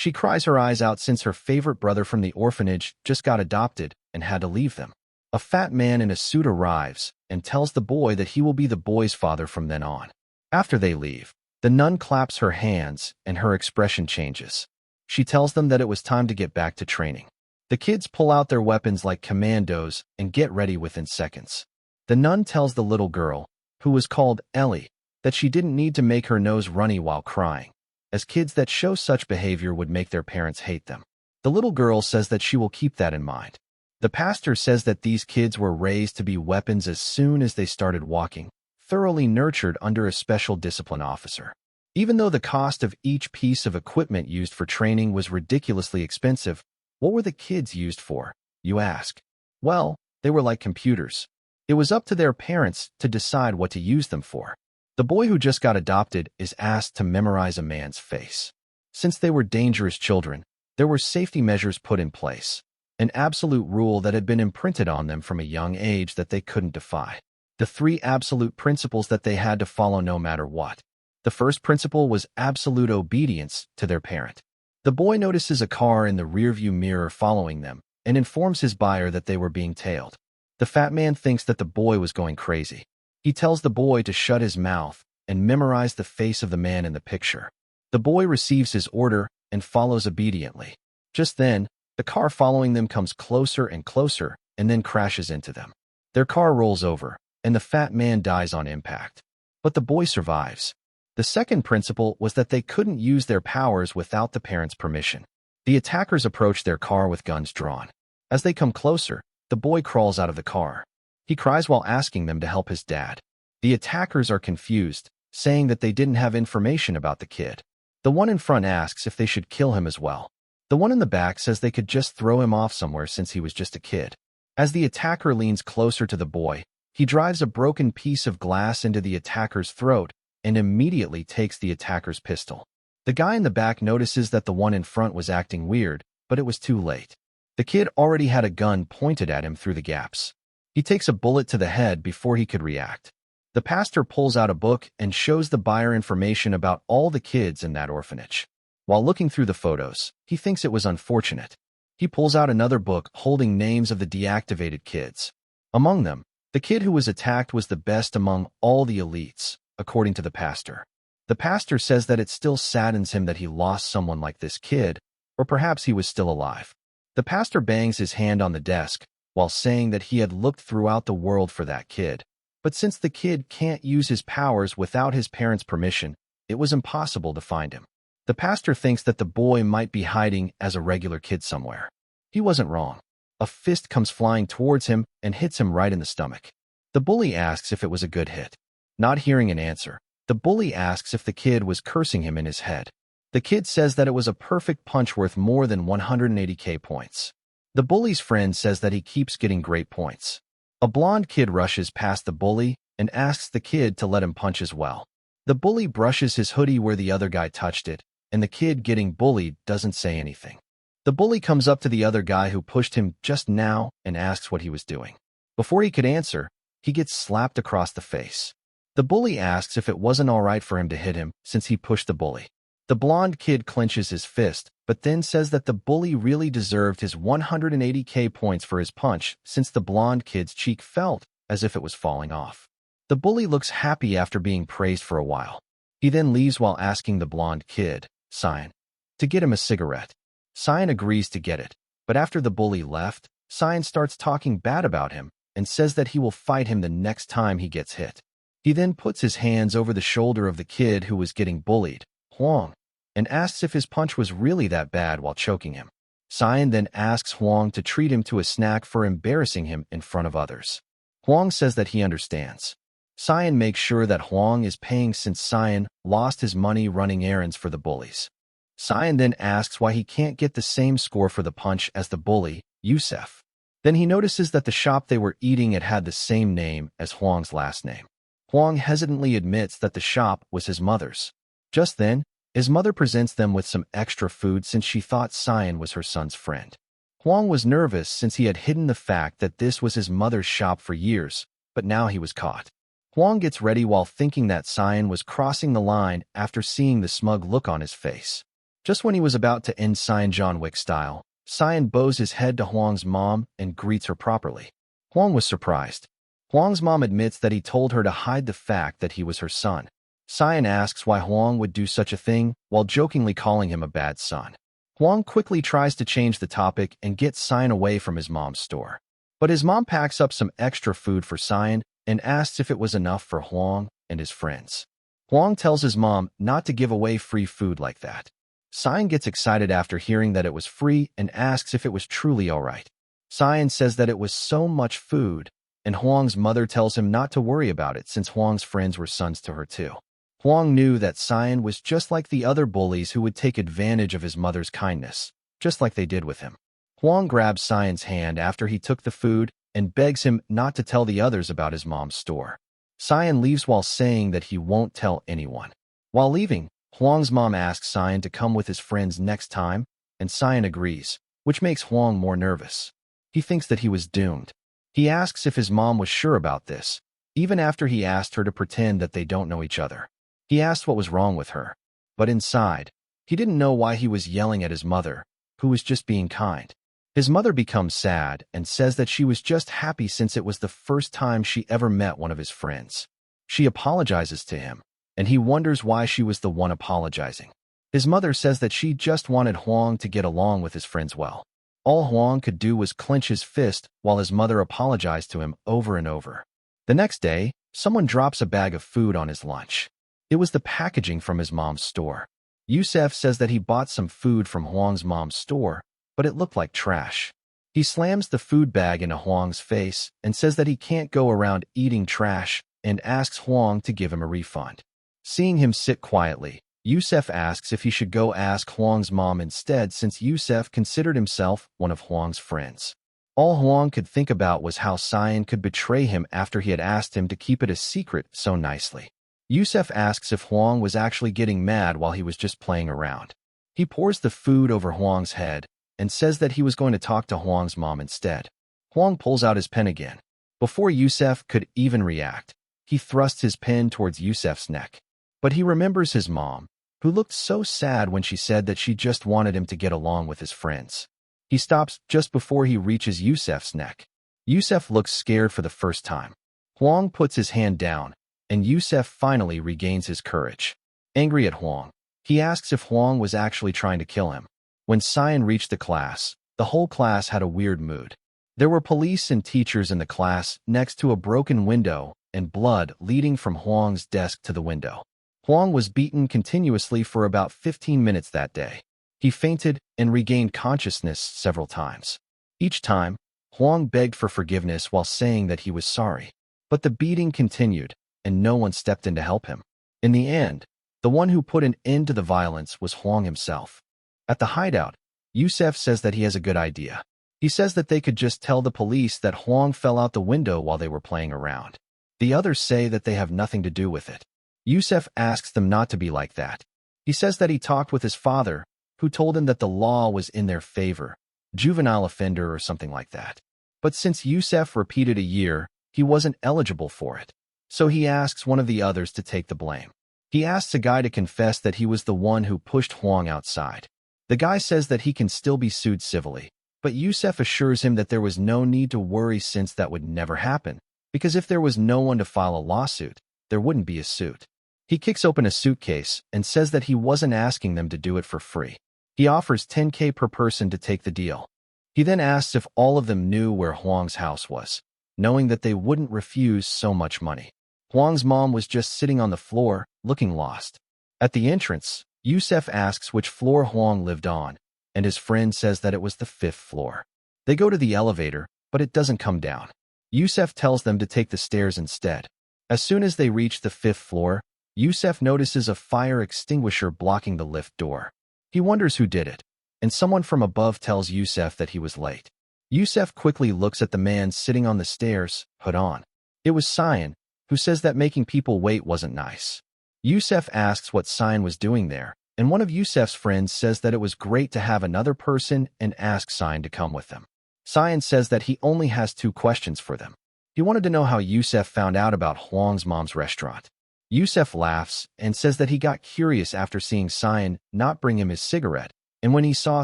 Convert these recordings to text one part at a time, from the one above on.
She cries her eyes out since her favorite brother from the orphanage just got adopted and had to leave them. A fat man in a suit arrives and tells the boy that he will be the boy's father from then on. After they leave, the nun claps her hands and her expression changes. She tells them that it was time to get back to training. The kids pull out their weapons like commandos and get ready within seconds. The nun tells the little girl, who was called Ellie, that she didn't need to make her nose runny while crying, as kids that show such behavior would make their parents hate them. The little girl says that she will keep that in mind. The pastor says that these kids were raised to be weapons as soon as they started walking, thoroughly nurtured under a special discipline officer. Even though the cost of each piece of equipment used for training was ridiculously expensive, what were the kids used for, you ask? Well, they were like computers. It was up to their parents to decide what to use them for. The boy who just got adopted is asked to memorize a man's face. Since they were dangerous children, there were safety measures put in place, an absolute rule that had been imprinted on them from a young age that they couldn't defy. The 3 absolute principles that they had to follow no matter what. The first principle was absolute obedience to their parent. The boy notices a car in the rearview mirror following them and informs his buyer that they were being tailed. The fat man thinks that the boy was going crazy. He tells the boy to shut his mouth and memorize the face of the man in the picture. The boy receives his order and follows obediently. Just then, the car following them comes closer and closer and then crashes into them. Their car rolls over, and the fat man dies on impact. But the boy survives. The second principle was that they couldn't use their powers without the parents' permission. The attackers approach their car with guns drawn. As they come closer, the boy crawls out of the car. He cries while asking them to help his dad. The attackers are confused, saying that they didn't have information about the kid. The one in front asks if they should kill him as well. The one in the back says they could just throw him off somewhere since he was just a kid. As the attacker leans closer to the boy, he drives a broken piece of glass into the attacker's throat and immediately takes the attacker's pistol. The guy in the back notices that the one in front was acting weird, but it was too late. The kid already had a gun pointed at him through the gaps. He takes a bullet to the head before he could react. The pastor pulls out a book and shows the buyer information about all the kids in that orphanage. While looking through the photos, he thinks it was unfortunate. He pulls out another book holding names of the deactivated kids. Among them, the kid who was attacked was the best among all the elites, according to the pastor. The pastor says that it still saddens him that he lost someone like this kid, or perhaps he was still alive. The pastor bangs his hand on the desk while saying that he had looked throughout the world for that kid. But since the kid can't use his powers without his parents' permission, it was impossible to find him. The pastor thinks that the boy might be hiding as a regular kid somewhere. He wasn't wrong. A fist comes flying towards him and hits him right in the stomach. The bully asks if it was a good hit. Not hearing an answer, the bully asks if the kid was cursing him in his head. The kid says that it was a perfect punch worth more than 180k points. The bully's friend says that he keeps getting great points. A blonde kid rushes past the bully and asks the kid to let him punch as well. The bully brushes his hoodie where the other guy touched it, and the kid getting bullied doesn't say anything. The bully comes up to the other guy who pushed him just now and asks what he was doing. Before he could answer, he gets slapped across the face. The bully asks if it wasn't all right for him to hit him since he pushed the bully. The blonde kid clenches his fist, but then says that the bully really deserved his 180k points for his punch since the blonde kid's cheek felt as if it was falling off. The bully looks happy after being praised for a while. He then leaves while asking the blonde kid, Cyan, to get him a cigarette. Cyan agrees to get it, but after the bully left, Cyan starts talking bad about him and says that he will fight him the next time he gets hit. He then puts his hands over the shoulder of the kid who was getting bullied, Huang, and asks if his punch was really that bad while choking him. Cyan then asks Huang to treat him to a snack for embarrassing him in front of others. Huang says that he understands. Cyan makes sure that Huang is paying since Cyan lost his money running errands for the bullies. Cyan then asks why he can't get the same score for the punch as the bully, Youssef. Then he notices that the shop they were eating at had the same name as Huang's last name. Huang hesitantly admits that the shop was his mother's. Just then, his mother presents them with some extra food since she thought Cyan was her son's friend. Huang was nervous since he had hidden the fact that this was his mother's shop for years, but now he was caught. Huang gets ready while thinking that Cyan was crossing the line after seeing the smug look on his face. Just when he was about to end Cyan John Wick style, Cyan bows his head to Huang's mom and greets her properly. Huang was surprised. Huang's mom admits that he told her to hide the fact that he was her son. Cyan asks why Huang would do such a thing while jokingly calling him a bad son. Huang quickly tries to change the topic and get Cyan away from his mom's store. But his mom packs up some extra food for Cyan and asks if it was enough for Huang and his friends. Huang tells his mom not to give away free food like that. Cyan gets excited after hearing that it was free and asks if it was truly all right. Cyan says that it was so much food, and Huang's mother tells him not to worry about it since Huang's friends were sons to her too. Huang knew that Cyan was just like the other bullies who would take advantage of his mother's kindness, just like they did with him. Huang grabs Cyan's hand after he took the food and begs him not to tell the others about his mom's store. Cyan leaves while saying that he won't tell anyone. While leaving, Huang's mom asks Cyan to come with his friends next time, and Cyan agrees, which makes Huang more nervous. He thinks that he was doomed. He asks if his mom was sure about this, even after he asked her to pretend that they don't know each other. He asked what was wrong with her, but inside, he didn't know why he was yelling at his mother, who was just being kind. His mother becomes sad and says that she was just happy since it was the first time she ever met one of his friends. She apologizes to him, and he wonders why she was the one apologizing. His mother says that she just wanted Huang to get along with his friends well. All Huang could do was clench his fist while his mother apologized to him over and over. The next day, someone drops a bag of food on his lunch. It was the packaging from his mom's store. Yusef says that he bought some food from Huang's mom's store, but it looked like trash. He slams the food bag into Huang's face and says that he can't go around eating trash and asks Huang to give him a refund. Seeing him sit quietly, Yusef asks if he should go ask Huang's mom instead since Yusef considered himself one of Huang's friends. All Huang could think about was how Cyan could betray him after he had asked him to keep it a secret so nicely. Yusef asks if Huang was actually getting mad while he was just playing around. He pours the food over Huang's head and says that he was going to talk to Huang's mom instead. Huang pulls out his pen again. Before Yusef could even react, he thrusts his pen towards Yusef's neck. But he remembers his mom, who looked so sad when she said that she just wanted him to get along with his friends. He stops just before he reaches Yusef's neck. Yusef looks scared for the first time. Huang puts his hand down, and Yusef finally regains his courage. Angry at Huang, he asks if Huang was actually trying to kill him. When Cyan reached the class, the whole class had a weird mood. There were police and teachers in the class next to a broken window and blood leading from Huang's desk to the window. Huang was beaten continuously for about 15 minutes that day. He fainted and regained consciousness several times. Each time, Huang begged for forgiveness while saying that he was sorry. But the beating continued, and no one stepped in to help him. In the end, the one who put an end to the violence was Huang himself. At the hideout, Yusef says that he has a good idea. He says that they could just tell the police that Huang fell out the window while they were playing around. The others say that they have nothing to do with it. Yusef asks them not to be like that. He says that he talked with his father, who told him that the law was in their favor, juvenile offender or something like that. But since Yusef repeated a year, he wasn't eligible for it. So he asks one of the others to take the blame. He asks a guy to confess that he was the one who pushed Huang outside. The guy says that he can still be sued civilly, but Yusef assures him that there was no need to worry since that would never happen, because if there was no one to file a lawsuit, there wouldn't be a suit. He kicks open a suitcase and says that he wasn't asking them to do it for free. He offers $10,000 per person to take the deal. He then asks if all of them knew where Huang's house was, knowing that they wouldn't refuse so much money. Huang's mom was just sitting on the floor, looking lost. At the entrance, Yusef asks which floor Huang lived on, and his friend says that it was the 5th floor. They go to the elevator, but it doesn't come down. Yusef tells them to take the stairs instead. As soon as they reach the 5th floor, Yusef notices a fire extinguisher blocking the lift door. He wonders who did it, and someone from above tells Yusef that he was late. Yusef quickly looks at the man sitting on the stairs, hood on. It was Cyan, who says that making people wait wasn't nice. Yusef asks what Cyan was doing there, and one of Yusef's friends says that it was great to have another person and asks Cyan to come with them. Cyan says that he only has 2 questions for them. He wanted to know how Yusef found out about Huang's mom's restaurant. Yusef laughs and says that he got curious after seeing Cyan not bring him his cigarette and when he saw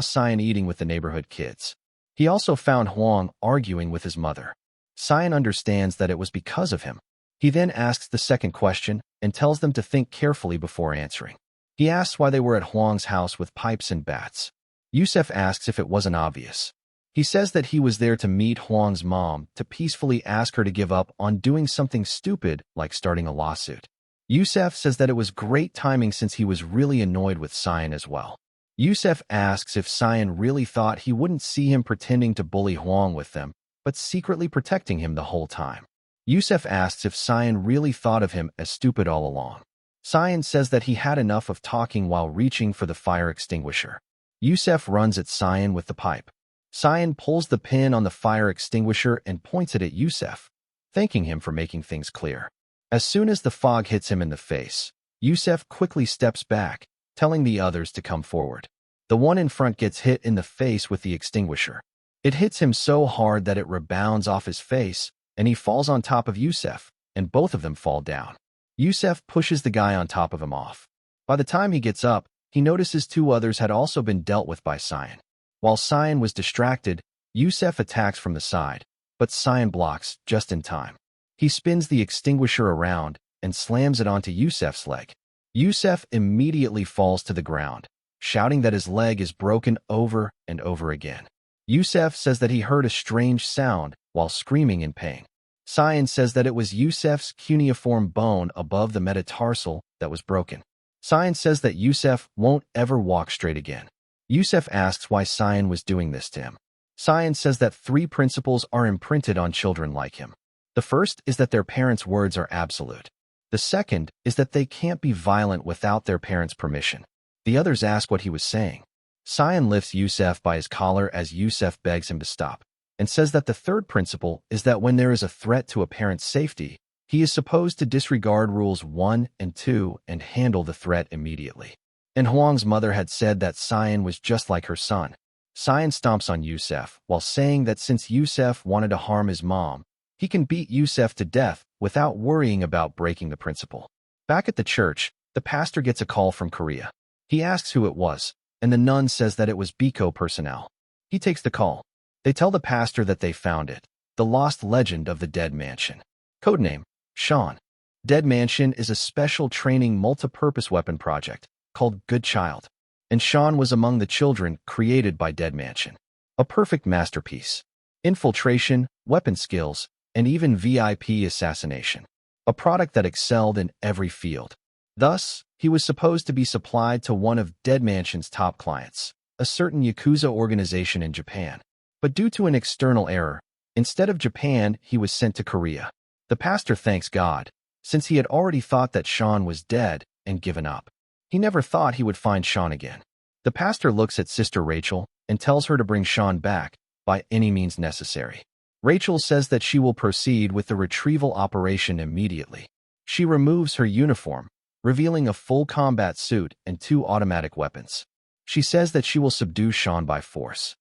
Cyan eating with the neighborhood kids. He also found Huang arguing with his mother. Cyan understands that it was because of him. He then asks the second question and tells them to think carefully before answering. He asks why they were at Huang's house with pipes and bats. Yusef asks if it wasn't obvious. He says that he was there to meet Huang's mom to peacefully ask her to give up on doing something stupid like starting a lawsuit. Yusef says that it was great timing since he was really annoyed with Cyan as well. Yusef asks if Cyan really thought he wouldn't see him pretending to bully Huang with them, but secretly protecting him the whole time. Yusef asks if Cyan really thought of him as stupid all along. Cyan says that he had enough of talking while reaching for the fire extinguisher. Yusef runs at Cyan with the pipe. Cyan pulls the pin on the fire extinguisher and points it at Yusef, thanking him for making things clear. As soon as the fog hits him in the face, Yusef quickly steps back, telling the others to come forward. The one in front gets hit in the face with the extinguisher. It hits him so hard that it rebounds off his face, and he falls on top of Yusef, and both of them fall down. Yusef pushes the guy on top of him off. By the time he gets up, he notices two others had also been dealt with by Cyan. While Cyan was distracted, Yusef attacks from the side, but Cyan blocks just in time. He spins the extinguisher around and slams it onto Yusef's leg. Yusef immediately falls to the ground, shouting that his leg is broken over and over again. Yusef says that he heard a strange sound while screaming in pain. Cyan says that it was Yusef's cuneiform bone above the metatarsal that was broken. Cyan says that Yusef won't ever walk straight again. Yusef asks why Cyan was doing this to him. Cyan says that 3 principles are imprinted on children like him. The first is that their parents' words are absolute. The second is that they can't be violent without their parents' permission. The others ask what he was saying. Cyan lifts Yusef by his collar as Yusef begs him to stop, and says that the third principle is that when there is a threat to a parent's safety, he is supposed to disregard rules 1 and 2 and handle the threat immediately. And Huang's mother had said that Cyan was just like her son. Cyan stomps on Yusef while saying that since Yusef wanted to harm his mom, he can beat Yusef to death without worrying about breaking the principle. Back at the church, the pastor gets a call from Korea. He asks who it was, and the nun says that it was Biko personnel. He takes the call. They tell the pastor that they found it, the lost legend of the Dead Mansion. Codename, Sean. Dead Mansion is a special training multi-purpose weapon project called Good Child, and Sean was among the children created by Dead Mansion. A perfect masterpiece. Infiltration, weapon skills, and even VIP assassination. A product that excelled in every field. Thus, he was supposed to be supplied to one of Dead Mansion's top clients, a certain Yakuza organization in Japan. But due to an external error, instead of Japan, he was sent to Korea. The pastor thanks God, since he had already thought that Sean was dead and given up. He never thought he would find Sean again. The pastor looks at Sister Rachel and tells her to bring Sean back by any means necessary. Rachel says that she will proceed with the retrieval operation immediately. She removes her uniform, revealing a full combat suit and 2 automatic weapons. She says that she will subdue Sean by force.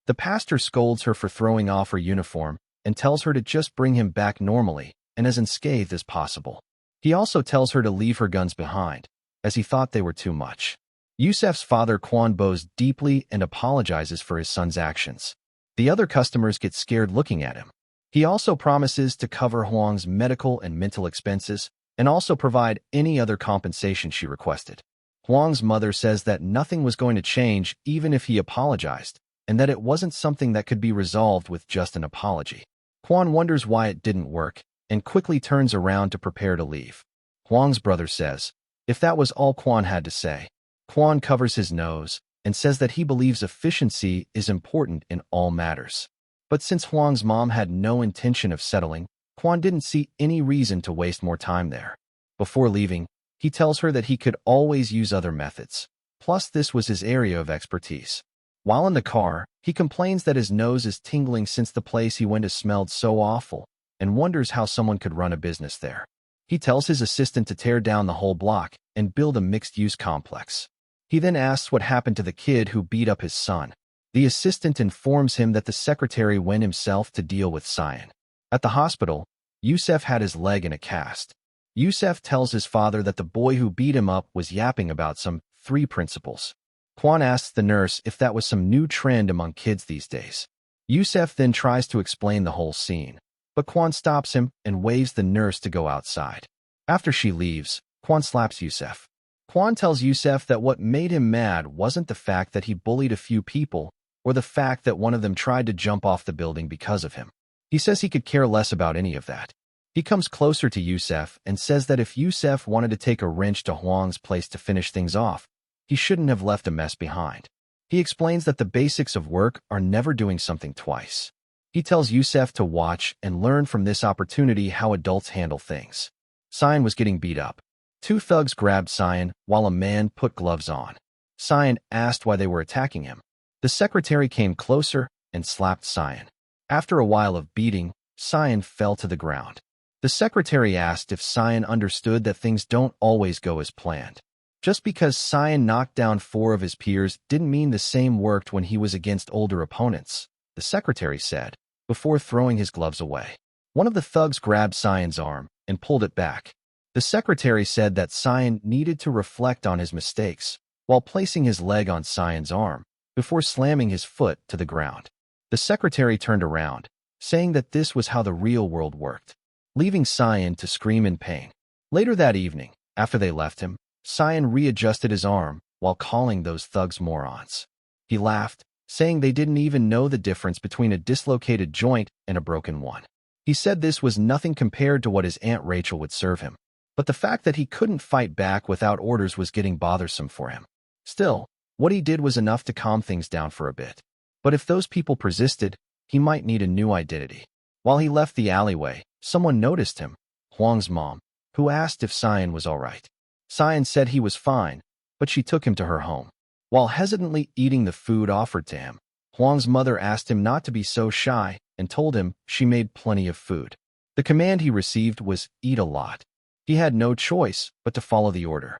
The pastor scolds her for throwing off her uniform and tells her to just bring him back normally and as unscathed as possible. He also tells her to leave her guns behind, as he thought they were too much. Yusef's father Quan bows deeply and apologizes for his son's actions. The other customers get scared looking at him. He also promises to cover Huang's medical and mental expenses and also provide any other compensation she requested. Huang's mother says that nothing was going to change even if he apologized, and that it wasn't something that could be resolved with just an apology. Quan wonders why it didn't work and quickly turns around to prepare to leave. Huang's brother says, if that was all Quan had to say. Quan covers his nose and says that he believes efficiency is important in all matters. But since Huang's mom had no intention of settling, Quan didn't see any reason to waste more time there. Before leaving, he tells her that he could always use other methods. Plus, this was his area of expertise. While in the car, he complains that his nose is tingling since the place he went to smelled so awful and wonders how someone could run a business there. He tells his assistant to tear down the whole block and build a mixed-use complex. He then asks what happened to the kid who beat up his son. The assistant informs him that the secretary went himself to deal with Cyan. At the hospital, Yusef had his leg in a cast. Yusef tells his father that the boy who beat him up was yapping about some 3 principles. Kwon asks the nurse if that was some new trend among kids these days. Yusef then tries to explain the whole scene, but Kwon stops him and waves the nurse to go outside. After she leaves, Kwon slaps Yusef. Kwon tells Yusef that what made him mad wasn't the fact that he bullied a few people or the fact that one of them tried to jump off the building because of him. He says he could care less about any of that. He comes closer to Yusef and says that if Yusef wanted to take a wrench to Hwang's place to finish things off, he shouldn't have left a mess behind. He explains that the basics of work are never doing something twice. He tells Yusef to watch and learn from this opportunity how adults handle things. Cyan was getting beat up. 2 thugs grabbed Cyan while a man put gloves on. Cyan asked why they were attacking him. The secretary came closer and slapped Cyan. After a while of beating, Cyan fell to the ground. The secretary asked if Cyan understood that things don't always go as planned. Just because Cyan knocked down 4 of his peers didn't mean the same worked when he was against older opponents, the secretary said, before throwing his gloves away. One of the thugs grabbed Cyan's arm and pulled it back. The secretary said that Cyan needed to reflect on his mistakes while placing his leg on Cyan's arm before slamming his foot to the ground. The secretary turned around, saying that this was how the real world worked, leaving Cyan to scream in pain. Later that evening, after they left him, Cyan readjusted his arm while calling those thugs morons. He laughed, saying they didn't even know the difference between a dislocated joint and a broken one. He said this was nothing compared to what his Aunt Rachel would serve him, but the fact that he couldn't fight back without orders was getting bothersome for him. Still, what he did was enough to calm things down for a bit. But if those people persisted, he might need a new identity. While he left the alleyway, someone noticed him, Hwang's mom, who asked if Cyan was all right. Cyan said he was fine, but she took him to her home. While hesitantly eating the food offered to him, Hwang's mother asked him not to be so shy and told him she made plenty of food. The command he received was eat a lot. He had no choice but to follow the order.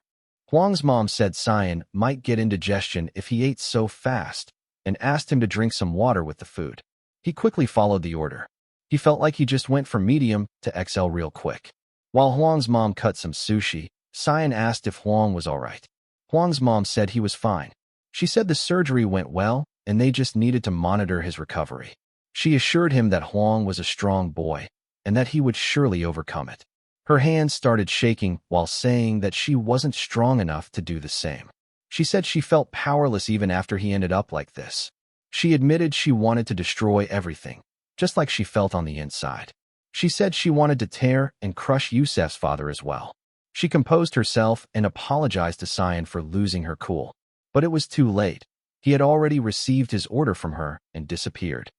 Hwang's mom said Cyan might get indigestion if he ate so fast and asked him to drink some water with the food. He quickly followed the order. He felt like he just went from medium to XL real quick. While Hwang's mom cut some sushi, Cyan asked if Hwang was all right. Hwang's mom said he was fine. She said the surgery went well and they just needed to monitor his recovery. She assured him that Hwang was a strong boy and that he would surely overcome it. Her hands started shaking while saying that she wasn't strong enough to do the same. She said she felt powerless even after he ended up like this. She admitted she wanted to destroy everything, just like she felt on the inside. She said she wanted to tear and crush Yusef's father as well. She composed herself and apologized to Cyan for losing her cool. But it was too late. He had already received his order from her and disappeared.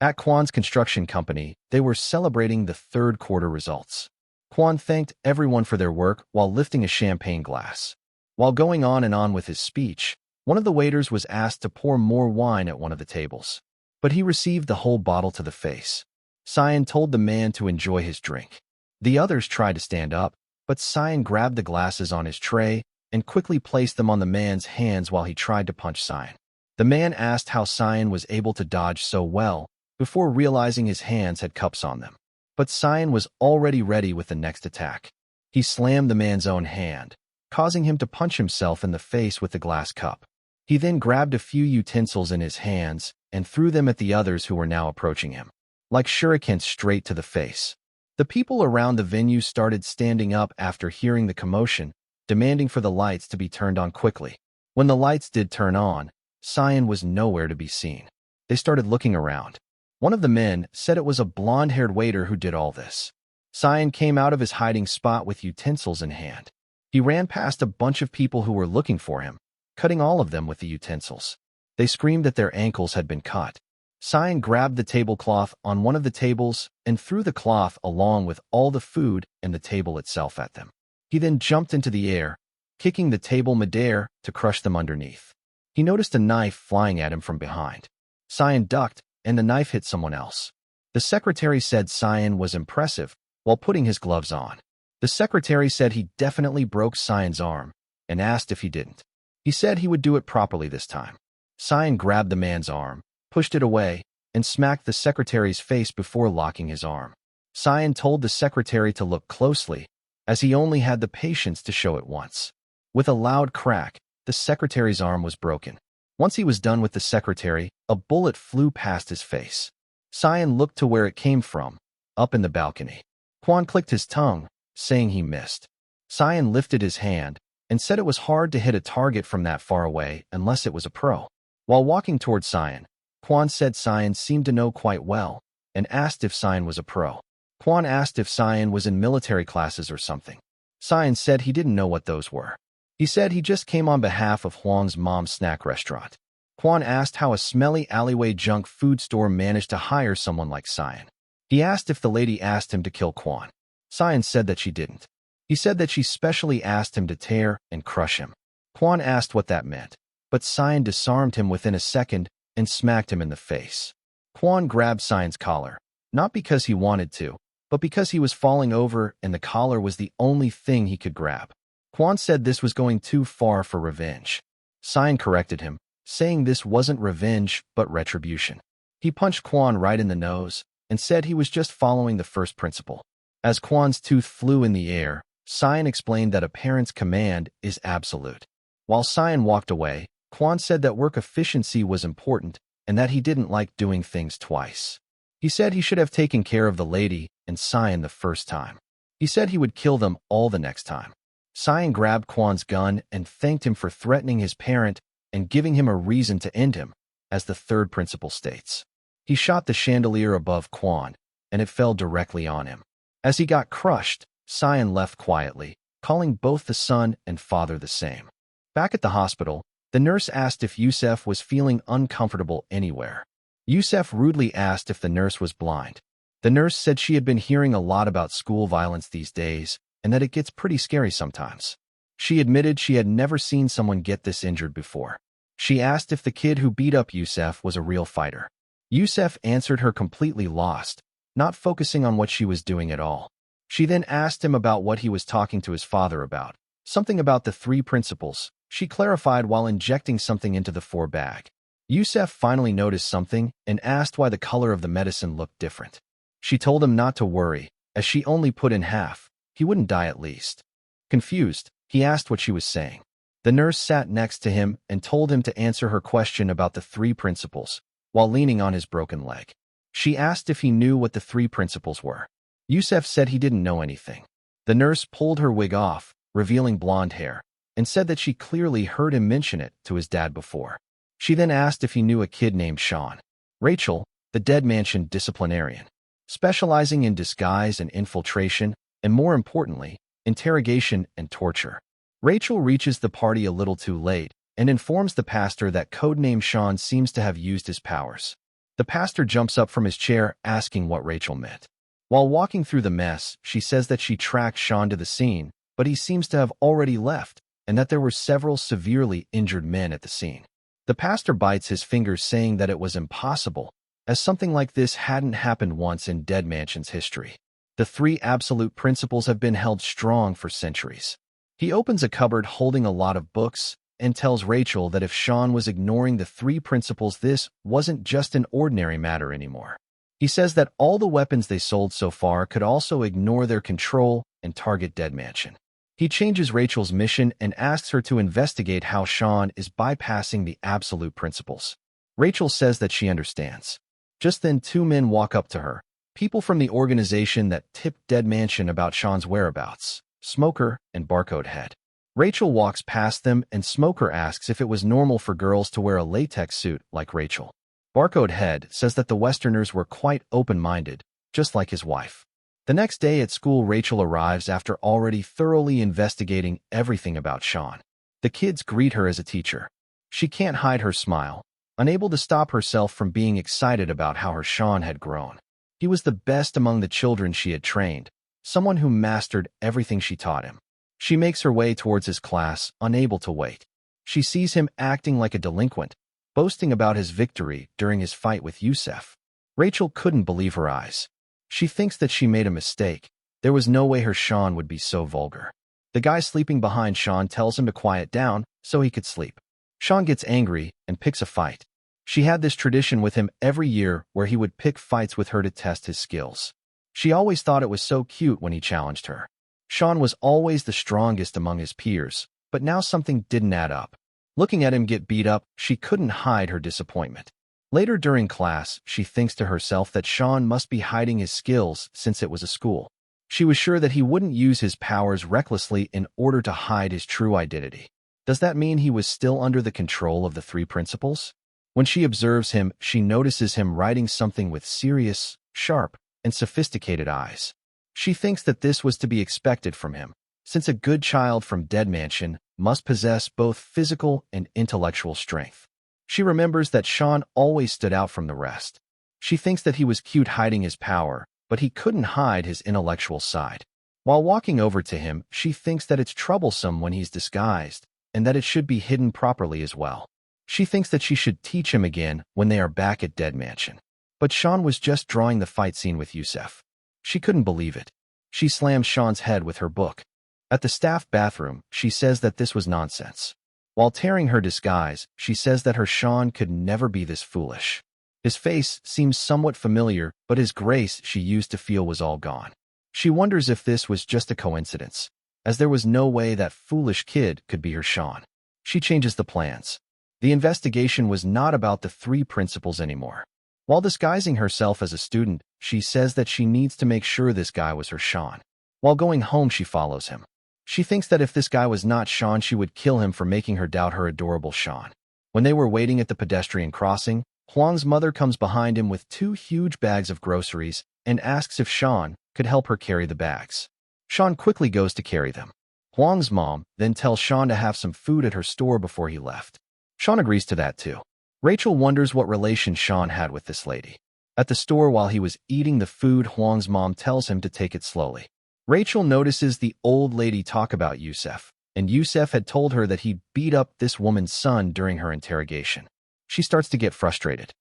At Kwon's construction company, they were celebrating the third quarter results. Kwon thanked everyone for their work while lifting a champagne glass. While going on and on with his speech, one of the waiters was asked to pour more wine at one of the tables. But he received the whole bottle to the face. Cyan told the man to enjoy his drink. The others tried to stand up, but Cyan grabbed the glasses on his tray and quickly placed them on the man's hands while he tried to punch Cyan. The man asked how Cyan was able to dodge so well before realizing his hands had cups on them. But Cyan was already ready with the next attack. He slammed the man's own hand, causing him to punch himself in the face with the glass cup. He then grabbed a few utensils in his hands and threw them at the others who were now approaching him, like shurikens straight to the face. The people around the venue started standing up after hearing the commotion, demanding for the lights to be turned on quickly. When the lights did turn on, Cyan was nowhere to be seen. They started looking around. One of the men said it was a blonde-haired waiter who did all this. Cyan came out of his hiding spot with utensils in hand. He ran past a bunch of people who were looking for him, cutting all of them with the utensils. They screamed that their ankles had been cut. Cyan grabbed the tablecloth on one of the tables and threw the cloth along with all the food and the table itself at them. He then jumped into the air, kicking the table midair to crush them underneath. He noticed a knife flying at him from behind. Cyan ducked, and the knife hit someone else. The secretary said Cyan was impressive while putting his gloves on. The secretary said he definitely broke Cyan's arm and asked if he didn't. He said he would do it properly this time. Cyan grabbed the man's arm, pushed it away, and smacked the secretary's face before locking his arm. Cyan told the secretary to look closely as he only had the patience to show it once. With a loud crack, the secretary's arm was broken. Once he was done with the secretary, a bullet flew past his face. Cyan looked to where it came from, up in the balcony. Kwon clicked his tongue, saying he missed. Cyan lifted his hand and said it was hard to hit a target from that far away unless it was a pro. While walking toward Cyan, Kwon said Cyan seemed to know quite well and asked if Cyan was a pro. Kwon asked if Cyan was in military classes or something. Cyan said he didn't know what those were. He said he just came on behalf of Huang's mom's snack restaurant. Kwon asked how a smelly alleyway junk food store managed to hire someone like Cyan. He asked if the lady asked him to kill Kwon. Cyan said that she didn't. He said that she specially asked him to tear and crush him. Kwon asked what that meant, but Cyan disarmed him within a second and smacked him in the face. Kwon grabbed Cyan's collar, not because he wanted to, but because he was falling over and the collar was the only thing he could grab. Kwon said this was going too far for revenge. Cyan corrected him, saying this wasn't revenge but retribution. He punched Kwon right in the nose and said he was just following the first principle. As Kwon's tooth flew in the air, Cyan explained that a parent's command is absolute. While Cyan walked away, Kwon said that work efficiency was important and that he didn't like doing things twice. He said he should have taken care of the lady and Cyan the first time. He said he would kill them all the next time. Cyan grabbed Kwon's gun and thanked him for threatening his parent and giving him a reason to end him, as the third principle states. He shot the chandelier above Kwon, and it fell directly on him. As he got crushed, Cyan left quietly, calling both the son and father the same. Back at the hospital, the nurse asked if Yusef was feeling uncomfortable anywhere. Yusef rudely asked if the nurse was blind. The nurse said she had been hearing a lot about school violence these days, and that it gets pretty scary sometimes. She admitted she had never seen someone get this injured before. She asked if the kid who beat up Yusef was a real fighter. Yusef answered her completely lost, not focusing on what she was doing at all. She then asked him about what he was talking to his father about, something about the 3 principles. She clarified while injecting something into the 4 bag. Yusef finally noticed something and asked why the color of the medicine looked different. She told him not to worry, as she only put in half. He wouldn't die at least. Confused, he asked what she was saying. The nurse sat next to him and told him to answer her question about the 3 principles, while leaning on his broken leg. She asked if he knew what the 3 principles were. Yusef said he didn't know anything. The nurse pulled her wig off, revealing blonde hair, and said that she clearly heard him mention it to his dad before. She then asked if he knew a kid named Sean. Rachel, the Dead Mansion disciplinarian, specializing in disguise and infiltration, and more importantly, interrogation and torture. Rachel reaches the party a little too late and informs the pastor that codename Sean seems to have used his powers. The pastor jumps up from his chair asking what Rachel meant. While walking through the mess, she says that she tracked Sean to the scene, but he seems to have already left and that there were several severely injured men at the scene. The pastor bites his fingers saying that it was impossible, as something like this hadn't happened once in Dead Mansion's history. The 3 absolute principles have been held strong for centuries. He opens a cupboard holding a lot of books and tells Rachel that if Sean was ignoring the 3 principles, this wasn't just an ordinary matter anymore. He says that all the weapons they sold so far could also ignore their control and target Dead Mansion. He changes Rachel's mission and asks her to investigate how Sean is bypassing the absolute principles. Rachel says that she understands. Just then 2 men walk up to her, people from the organization that tipped Dead Mansion about Sean's whereabouts, Smoker and Barcode Head. Rachel walks past them and Smoker asks if it was normal for girls to wear a latex suit like Rachel. Barcode Head says that the Westerners were quite open-minded, just like his wife. The next day at school, Rachel arrives after already thoroughly investigating everything about Sean. The kids greet her as a teacher. She can't hide her smile, unable to stop herself from being excited about how her Sean had grown. He was the best among the children she had trained, someone who mastered everything she taught him. She makes her way towards his class, unable to wait. She sees him acting like a delinquent, boasting about his victory during his fight with Yusef. Rachel couldn't believe her eyes. She thinks that she made a mistake. There was no way her Sean would be so vulgar. The guy sleeping behind Sean tells him to quiet down so he could sleep. Sean gets angry and picks a fight. She had this tradition with him every year where he would pick fights with her to test his skills. She always thought it was so cute when he challenged her. Sean was always the strongest among his peers, but now something didn't add up. Looking at him get beat up, she couldn't hide her disappointment. Later during class, she thinks to herself that Sean must be hiding his skills since it was a school. She was sure that he wouldn't use his powers recklessly in order to hide his true identity. Does that mean he was still under the control of the three principals? When she observes him, she notices him writing something with serious, sharp, and sophisticated eyes. She thinks that this was to be expected from him, since a good child from Dead Mansion must possess both physical and intellectual strength. She remembers that Sean always stood out from the rest. She thinks that he was cute hiding his power, but he couldn't hide his intellectual side. While walking over to him, she thinks that it's troublesome when he's disguised, and that it should be hidden properly as well. She thinks that she should teach him again when they are back at Dead Mansion. But Sean was just drawing the fight scene with Yusef. She couldn't believe it. She slams Sean's head with her book. At the staff bathroom, she says that this was nonsense. While tearing her disguise, she says that her Sean could never be this foolish. His face seems somewhat familiar, but his grace she used to feel was all gone. She wonders if this was just a coincidence, as there was no way that foolish kid could be her Sean. She changes the plans. The investigation was not about the three principals anymore. While disguising herself as a student, she says that she needs to make sure this guy was her Sean. While going home, she follows him. She thinks that if this guy was not Sean, she would kill him for making her doubt her adorable Sean. When they were waiting at the pedestrian crossing, Huang's mother comes behind him with 2 huge bags of groceries and asks if Sean could help her carry the bags. Sean quickly goes to carry them. Huang's mom then tells Sean to have some food at her store before he left. Sean agrees to that too. Rachel wonders what relation Sean had with this lady. At the store while he was eating the food, Huang's mom tells him to take it slowly. Rachel notices the old lady talk about Yusef, and Yusef had told her that he beat up this woman's son during her interrogation. She starts to get frustrated.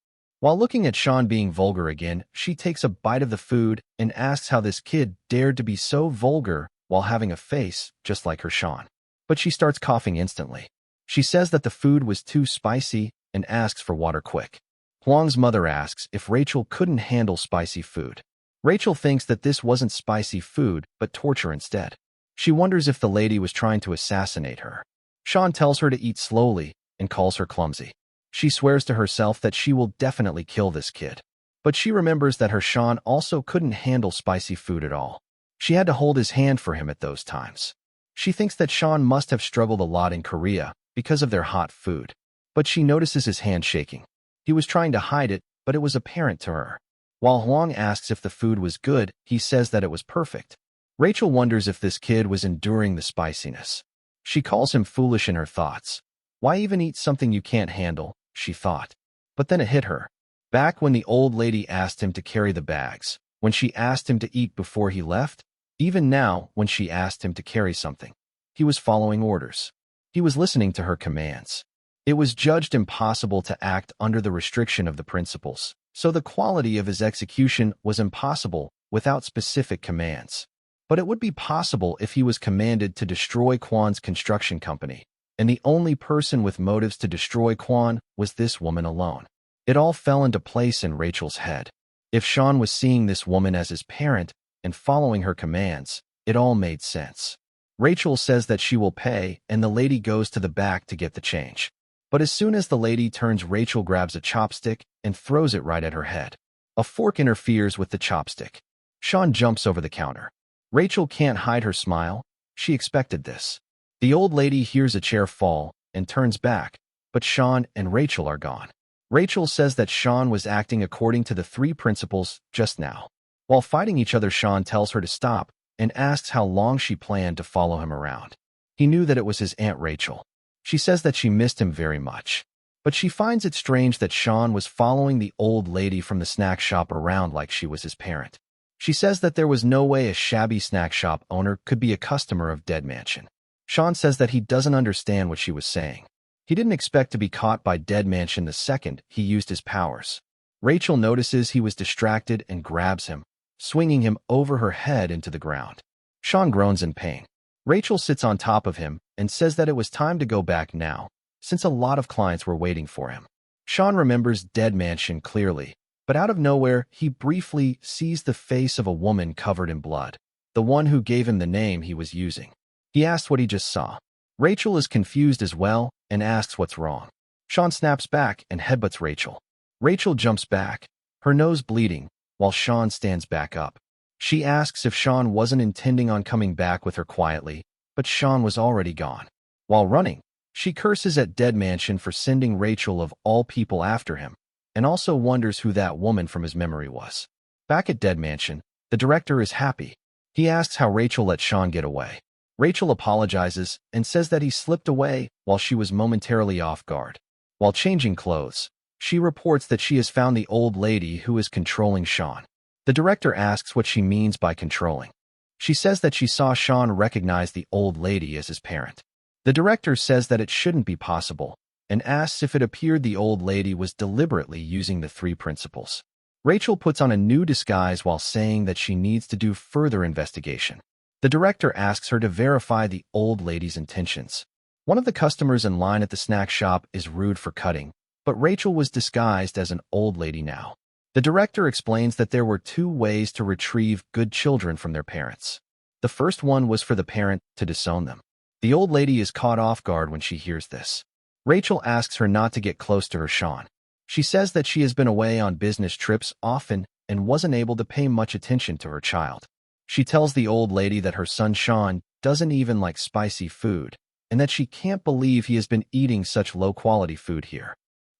While looking at Sean being vulgar again, she takes a bite of the food and asks how this kid dared to be so vulgar while having a face just like her Sean. But she starts coughing instantly. She says that the food was too spicy and asks for water quick. Huang's mother asks if Rachel couldn't handle spicy food. Rachel thinks that this wasn't spicy food, but torture instead. She wonders if the lady was trying to assassinate her. Sean tells her to eat slowly and calls her clumsy. She swears to herself that she will definitely kill this kid. But she remembers that her Sean also couldn't handle spicy food at all. She had to hold his hand for him at those times. She thinks that Sean must have struggled a lot in Korea because of their hot food. But she notices his hand shaking. He was trying to hide it, but it was apparent to her. While Huang asks if the food was good, he says that it was perfect. Rachel wonders if this kid was enduring the spiciness. She calls him foolish in her thoughts. Why even eat something you can't handle, she thought. But then it hit her. Back when the old lady asked him to carry the bags, when she asked him to eat before he left, even now when she asked him to carry something, he was following orders. He was listening to her commands. It was judged impossible to act under the restriction of the principles, so the quality of his execution was impossible without specific commands. But it would be possible if he was commanded to destroy Kwan's construction company, and the only person with motives to destroy Kwan was this woman alone. It all fell into place in Rachel's head. If Sean was seeing this woman as his parent and following her commands, it all made sense. Rachel says that she will pay, and the lady goes to the back to get the change. But as soon as the lady turns, Rachel grabs a chopstick and throws it right at her head. A fork interferes with the chopstick. Sean jumps over the counter. Rachel can't hide her smile. She expected this. The old lady hears a chair fall and turns back, but Sean and Rachel are gone. Rachel says that Sean was acting according to the 3 principles just now. While fighting each other, Sean tells her to stop and asks how long she planned to follow him around. He knew that it was his Aunt Rachel. She says that she missed him very much. But she finds it strange that Sean was following the old lady from the snack shop around like she was his parent. She says that there was no way a shabby snack shop owner could be a customer of Dead Mansion. Sean says that he doesn't understand what she was saying. He didn't expect to be caught by Dead Mansion the second he used his powers. Rachel notices he was distracted and grabs him, swinging him over her head into the ground. Sean groans in pain. Rachel sits on top of him and says that it was time to go back now, since a lot of clients were waiting for him. Sean remembers Dead Mansion clearly, but out of nowhere, he briefly sees the face of a woman covered in blood. the one who gave him the name he was using. He asks what he just saw. Rachel is confused as well and asks what's wrong. Sean snaps back and headbutts Rachel. Rachel jumps back, her nose bleeding, while Sean stands back up. She asks if Sean wasn't intending on coming back with her quietly, but Sean was already gone. While running, she curses at Dead Mansion for sending Rachel of all people after him, and also wonders who that woman from his memory was. Back at Dead Mansion, the director is happy. He asks how Rachel let Sean get away. Rachel apologizes and says that he slipped away while she was momentarily off guard. While changing clothes, she reports that she has found the old lady who is controlling Sean. The director asks what she means by controlling. She says that she saw Sean recognize the old lady as his parent. The director says that it shouldn't be possible, and asks if it appeared the old lady was deliberately using the 3 principles. Rachel puts on a new disguise while saying that she needs to do further investigation. The director asks her to verify the old lady's intentions. One of the customers in line at the snack shop is rude for cutting, but Rachel was disguised as an old lady now. The director explains that there were 2 ways to retrieve good children from their parents. The first one was for the parent to disown them. The old lady is caught off guard when she hears this. Rachel asks her not to get close to her Sean. She says that she has been away on business trips often and wasn't able to pay much attention to her child. She tells the old lady that her son Sean doesn't even like spicy food, and that she can't believe he has been eating such low-quality food here.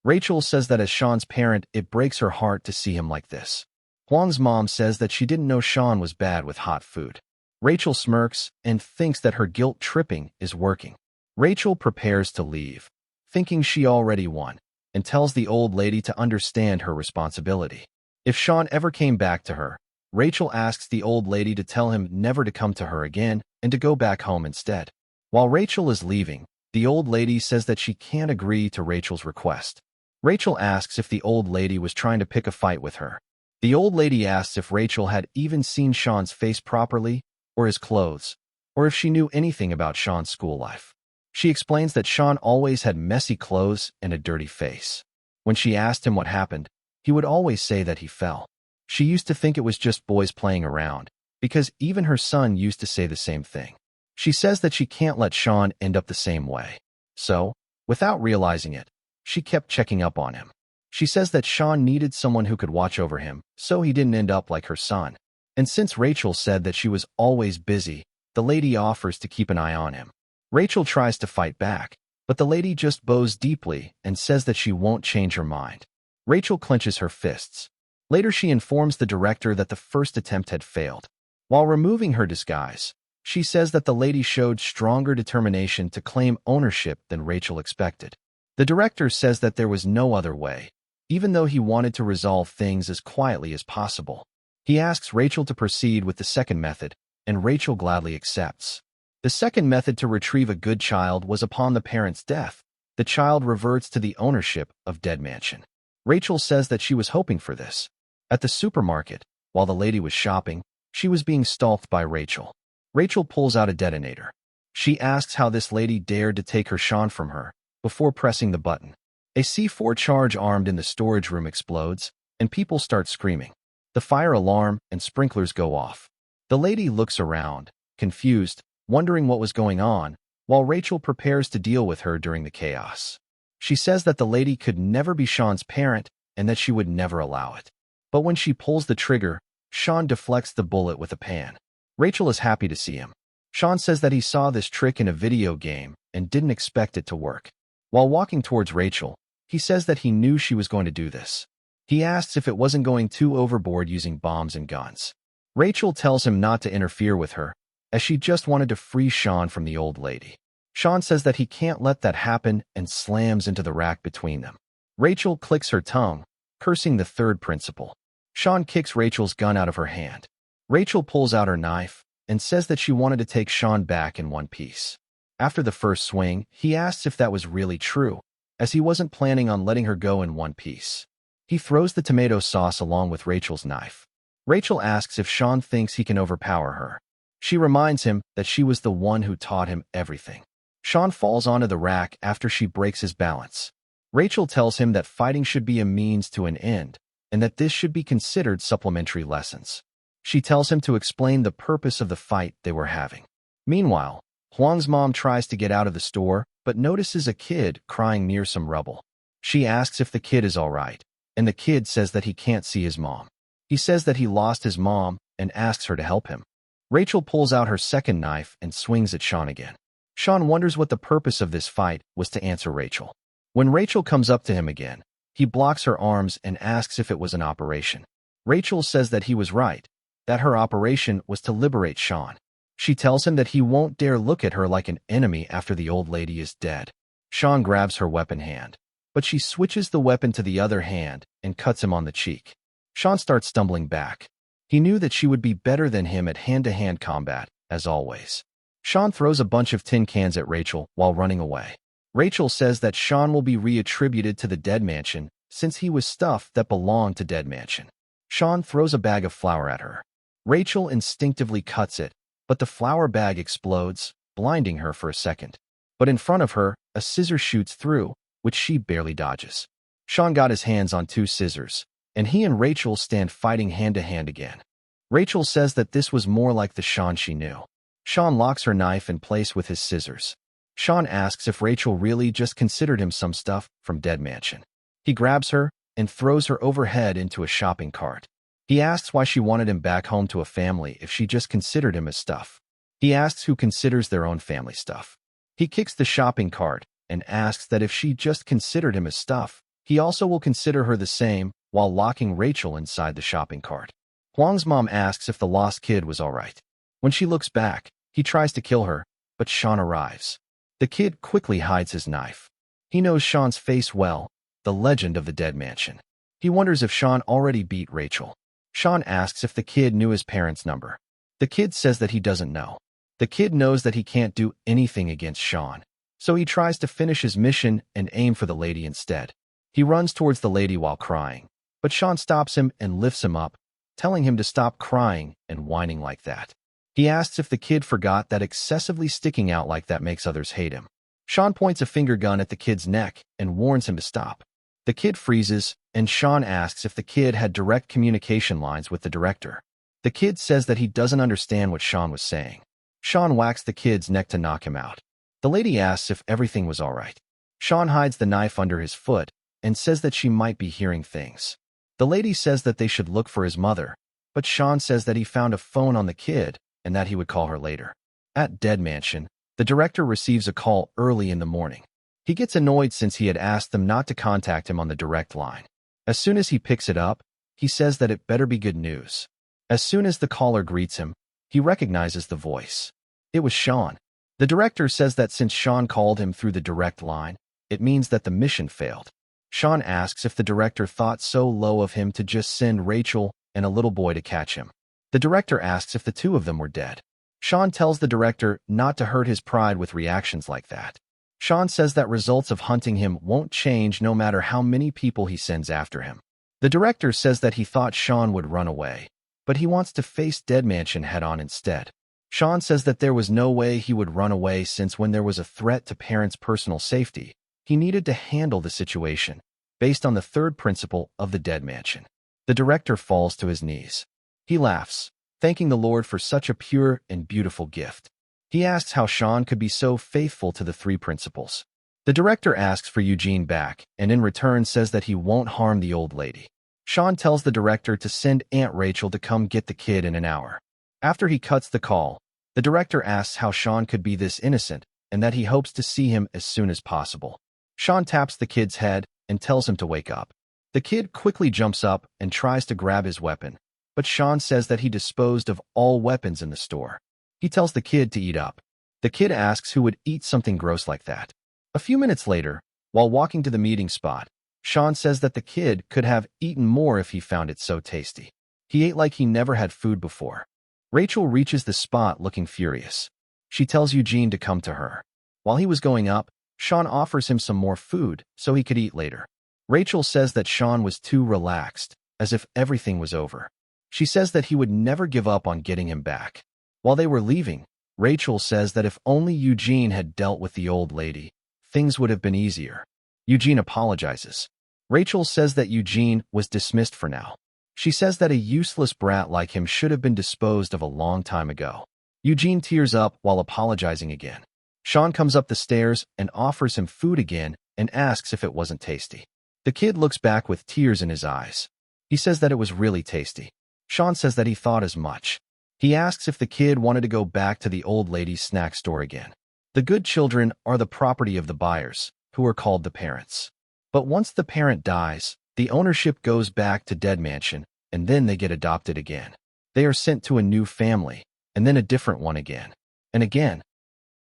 Rachel says that as Sean's parent, it breaks her heart to see him like this. Huang's mom says that she didn't know Sean was bad with hot food. Rachel smirks and thinks that her guilt tripping is working. Rachel prepares to leave, thinking she already won, and tells the old lady to understand her responsibility. If Sean ever came back to her, Rachel asks the old lady to tell him never to come to her again and to go back home instead. While Rachel is leaving, the old lady says that she can't agree to Rachel's request. Rachel asks if the old lady was trying to pick a fight with her. The old lady asks if Rachel had even seen Sean's face properly, or his clothes, or if she knew anything about Sean's school life. She explains that Sean always had messy clothes and a dirty face. When she asked him what happened, he would always say that he fell. She used to think it was just boys playing around, because even her son used to say the same thing. She says that she can't let Sean end up the same way. So, without realizing it, she kept checking up on him. She says that Sean needed someone who could watch over him, so he didn't end up like her son. And since Rachel said that she was always busy, the lady offers to keep an eye on him. Rachel tries to fight back, but the lady just bows deeply and says that she won't change her mind. Rachel clenches her fists. Later she informs the director that the first attempt had failed. While removing her disguise, she says that the lady showed stronger determination to claim ownership than Rachel expected. The director says that there was no other way, even though he wanted to resolve things as quietly as possible. He asks Rachel to proceed with the second method, and Rachel gladly accepts. The second method to retrieve a good child was upon the parent's death. The child reverts to the ownership of Dead Mansion. Rachel says that she was hoping for this. At the supermarket, while the lady was shopping, she was being stalked by Rachel. Rachel pulls out a detonator. She asks how this lady dared to take her Sean from her, before pressing the button. A C4 charge armed in the storage room explodes, and people start screaming. The fire alarm and sprinklers go off. The lady looks around, confused, wondering what was going on, while Rachel prepares to deal with her during the chaos. She says that the lady could never be Sean's parent and that she would never allow it. But when she pulls the trigger, Sean deflects the bullet with a pan. Rachel is happy to see him. Sean says that he saw this trick in a video game and didn't expect it to work. While walking towards Rachel, he says that he knew she was going to do this. He asks if it wasn't going too overboard using bombs and guns. Rachel tells him not to interfere with her, as she just wanted to free Sean from the old lady. Sean says that he can't let that happen and slams into the rack between them. Rachel clicks her tongue, cursing the third principle. Sean kicks Rachel's gun out of her hand. Rachel pulls out her knife and says that she wanted to take Sean back in one piece. After the first swing, he asks if that was really true, as he wasn't planning on letting her go in one piece. He throws the tomato sauce along with Rachel's knife. Rachel asks if Sean thinks he can overpower her. She reminds him that she was the one who taught him everything. Sean falls onto the rack after she breaks his balance. Rachel tells him that fighting should be a means to an end, and that this should be considered supplementary lessons. She tells him to explain the purpose of the fight they were having. Meanwhile, Huang's mom tries to get out of the store, but notices a kid crying near some rubble. She asks if the kid is all right, and the kid says that he can't see his mom. He says that he lost his mom and asks her to help him. Rachel pulls out her second knife and swings at Sean again. Sean wonders what the purpose of this fight was to answer Rachel. When Rachel comes up to him again, he blocks her arms and asks if it was an operation. Rachel says that he was right, that her operation was to liberate Sean. She tells him that he won't dare look at her like an enemy after the old lady is dead. Sean grabs her weapon hand, but she switches the weapon to the other hand and cuts him on the cheek. Sean starts stumbling back. He knew that she would be better than him at hand-to-hand combat, as always. Sean throws a bunch of tin cans at Rachel while running away. Rachel says that Sean will be reattributed to the Dead Mansion since he was stuff that belonged to Dead Mansion. Sean throws a bag of flour at her. Rachel instinctively cuts it, but the flour bag explodes, blinding her for a second. But in front of her, a scissor shoots through, which she barely dodges. Sean got his hands on 2 scissors, and he and Rachel stand fighting hand-to-hand again. Rachel says that this was more like the Sean she knew. Sean locks her knife in place with his scissors. Sean asks if Rachel really just considered him some stuff from Dead Mansion. He grabs her and throws her overhead into a shopping cart. He asks why she wanted him back home to a family if she just considered him as stuff. He asks who considers their own family stuff. He kicks the shopping cart and asks that if she just considered him as stuff, he also will consider her the same while locking Rachel inside the shopping cart. Huang's mom asks if the lost kid was all right. When she looks back, he tries to kill her, but Sean arrives. The kid quickly hides his knife. He knows Sean's face well, the legend of the Dead Mansion. He wonders if Sean already beat Rachel. Sean asks if the kid knew his parents' number. The kid says that he doesn't know. The kid knows that he can't do anything against Sean, so he tries to finish his mission and aim for the lady instead. He runs towards the lady while crying, but Sean stops him and lifts him up, telling him to stop crying and whining like that. He asks if the kid forgot that excessively sticking out like that makes others hate him. Sean points a finger gun at the kid's neck and warns him to stop. The kid freezes, and Sean asks if the kid had direct communication lines with the director. The kid says that he doesn't understand what Sean was saying. Sean whacks the kid's neck to knock him out. The lady asks if everything was all right. Sean hides the knife under his foot and says that she might be hearing things. The lady says that they should look for his mother, but Sean says that he found a phone on the kid and that he would call her later. At Dead Mansion, the director receives a call early in the morning. He gets annoyed since he had asked them not to contact him on the direct line. As soon as he picks it up, he says that it better be good news. As soon as the caller greets him, he recognizes the voice. It was Sean. The director says that since Sean called him through the direct line, it means that the mission failed. Sean asks if the director thought so low of him to just send Rachel and a little boy to catch him. The director asks if the 2 of them were dead. Sean tells the director not to hurt his pride with reactions like that. Sean says that results of hunting him won't change no matter how many people he sends after him. The director says that he thought Sean would run away, but he wants to face Dead Mansion head-on instead. Sean says that there was no way he would run away since when there was a threat to parents' personal safety, he needed to handle the situation, based on the 3rd principle of the Dead Mansion. The director falls to his knees. He laughs, thanking the Lord for such a pure and beautiful gift. He asks how Sean could be so faithful to the 3 principles. The director asks for Eugene back, and in return says that he won't harm the old lady. Sean tells the director to send Aunt Rachel to come get the kid in an hour. After he cuts the call, the director asks how Sean could be this innocent, and that he hopes to see him as soon as possible. Sean taps the kid's head and tells him to wake up. The kid quickly jumps up and tries to grab his weapon, but Sean says that he disposed of all weapons in the store. He tells the kid to eat up. The kid asks who would eat something gross like that. A few minutes later, while walking to the meeting spot, Sean says that the kid could have eaten more if he found it so tasty. He ate like he never had food before. Rachel reaches the spot looking furious. She tells Eugene to come to her. While he was going up, Sean offers him some more food so he could eat later. Rachel says that Sean was too relaxed, as if everything was over. She says that he would never give up on getting him back. While they were leaving, Rachel says that if only Eugene had dealt with the old lady, things would have been easier. Eugene apologizes. Rachel says that Eugene was dismissed for now. She says that a useless brat like him should have been disposed of a long time ago. Eugene tears up while apologizing again. Sean comes up the stairs and offers him food again and asks if it wasn't tasty. The kid looks back with tears in his eyes. He says that it was really tasty. Sean says that he thought as much. He asks if the kid wanted to go back to the old lady's snack store again. The good children are the property of the buyers, who are called the parents. But once the parent dies, the ownership goes back to Dead Mansion, and then they get adopted again. They are sent to a new family, and then a different one again. And again.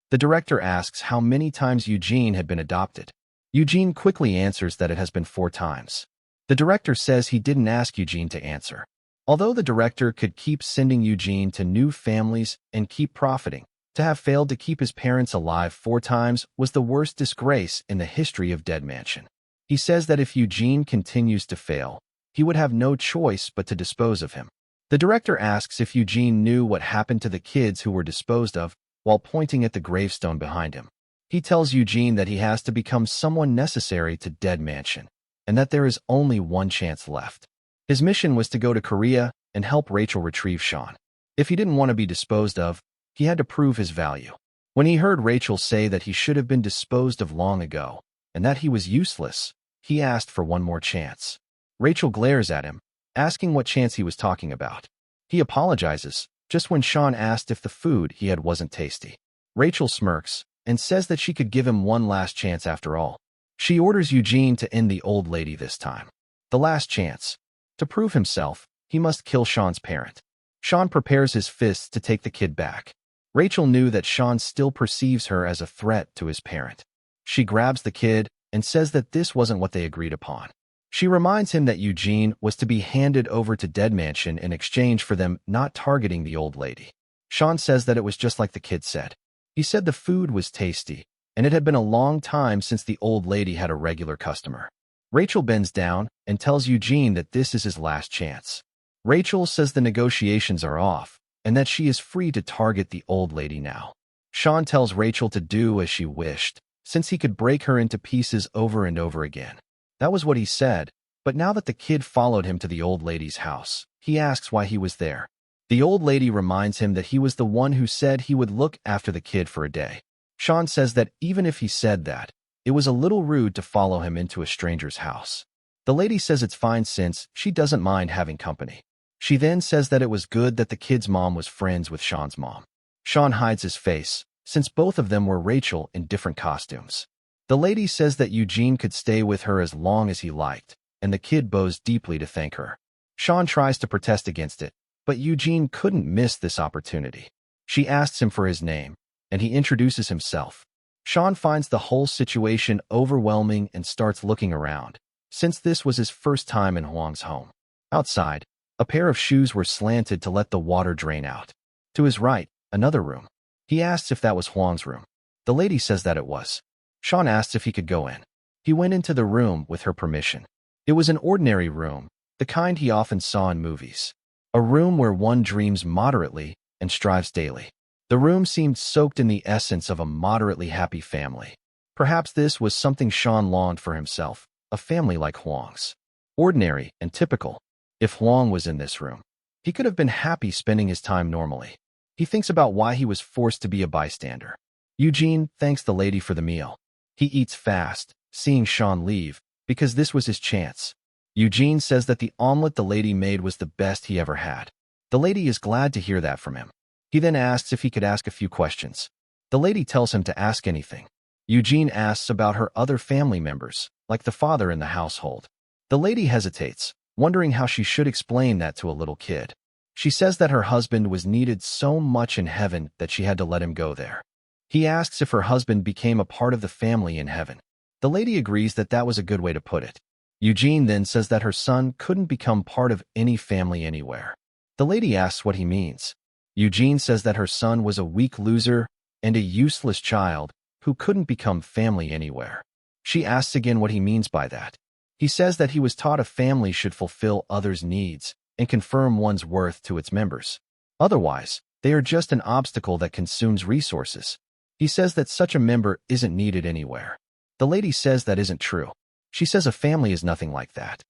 The director asks how many times Eugene had been adopted. Eugene quickly answers that it has been 4 times. The director says he didn't ask Eugene to answer. Although the director could keep sending Eugene to new families and keep profiting, to have failed to keep his parents alive 4 times was the worst disgrace in the history of Dead Mansion. He says that if Eugene continues to fail, he would have no choice but to dispose of him. The director asks if Eugene knew what happened to the kids who were disposed of, while pointing at the gravestone behind him. He tells Eugene that he has to become someone necessary to Dead Mansion, and that there is only one chance left. His mission was to go to Korea and help Rachel retrieve Sean. If he didn't want to be disposed of, he had to prove his value. When he heard Rachel say that he should have been disposed of long ago, and that he was useless, he asked for one more chance. Rachel glares at him, asking what chance he was talking about. He apologizes, just when Sean asked if the food he had wasn't tasty. Rachel smirks, and says that she could give him one last chance after all. She orders Eugene to end the old lady this time. The last chance. To prove himself, he must kill Sean's parent. Sean prepares his fists to take the kid back. Rachel knew that Sean still perceives her as a threat to his parent. She grabs the kid and says that this wasn't what they agreed upon. She reminds him that Eugene was to be handed over to Dead Mansion in exchange for them not targeting the old lady. Sean says that it was just like the kid said. He said the food was tasty, and it had been a long time since the old lady had a regular customer. Rachel bends down and tells Eugene that this is his last chance. Rachel says the negotiations are off, and that she is free to target the old lady now. Sean tells Rachel to do as she wished, since he could break her into pieces over and over again. That was what he said, but now that the kid followed him to the old lady's house, he asks why he was there. The old lady reminds him that he was the one who said he would look after the kid for a day. Sean says that even if he said that, it was a little rude to follow him into a stranger's house. The lady says it's fine since she doesn't mind having company. She then says that it was good that the kid's mom was friends with Sean's mom. Sean hides his face, since both of them were Rachel in different costumes. The lady says that Eugene could stay with her as long as he liked, and the kid bows deeply to thank her. Sean tries to protest against it, but Eugene couldn't miss this opportunity. She asks him for his name, and he introduces himself. Sean finds the whole situation overwhelming and starts looking around, since this was his first time in Huang's home. Outside, a pair of shoes were slanted to let the water drain out. To his right, another room. He asks if that was Huang's room. The lady says that it was. Sean asks if he could go in. He went into the room with her permission. It was an ordinary room, the kind he often saw in movies. A room where one dreams moderately and strives daily. The room seemed soaked in the essence of a moderately happy family. Perhaps this was something Sean longed for himself, a family like Huang's. Ordinary and typical. If Huang was in this room, he could have been happy spending his time normally. He thinks about why he was forced to be a bystander. Eugene thanks the lady for the meal. He eats fast, seeing Sean leave, because this was his chance. Eugene says that the omelet the lady made was the best he ever had. The lady is glad to hear that from him. He then asks if he could ask a few questions. The lady tells him to ask anything. Eugene asks about her other family members, like the father in the household. The lady hesitates, wondering how she should explain that to a little kid. She says that her husband was needed so much in heaven that she had to let him go there. He asks if her husband became a part of the family in heaven. The lady agrees that that was a good way to put it. Eugene then says that her son couldn't become part of any family anywhere. The lady asks what he means. Eugene says that her son was a weak loser and a useless child who couldn't become family anywhere. She asks again what he means by that. He says that he was taught a family should fulfill others' needs and confirm one's worth to its members. Otherwise, they are just an obstacle that consumes resources. He says that such a member isn't needed anywhere. The lady says that isn't true. She says a family is nothing like that.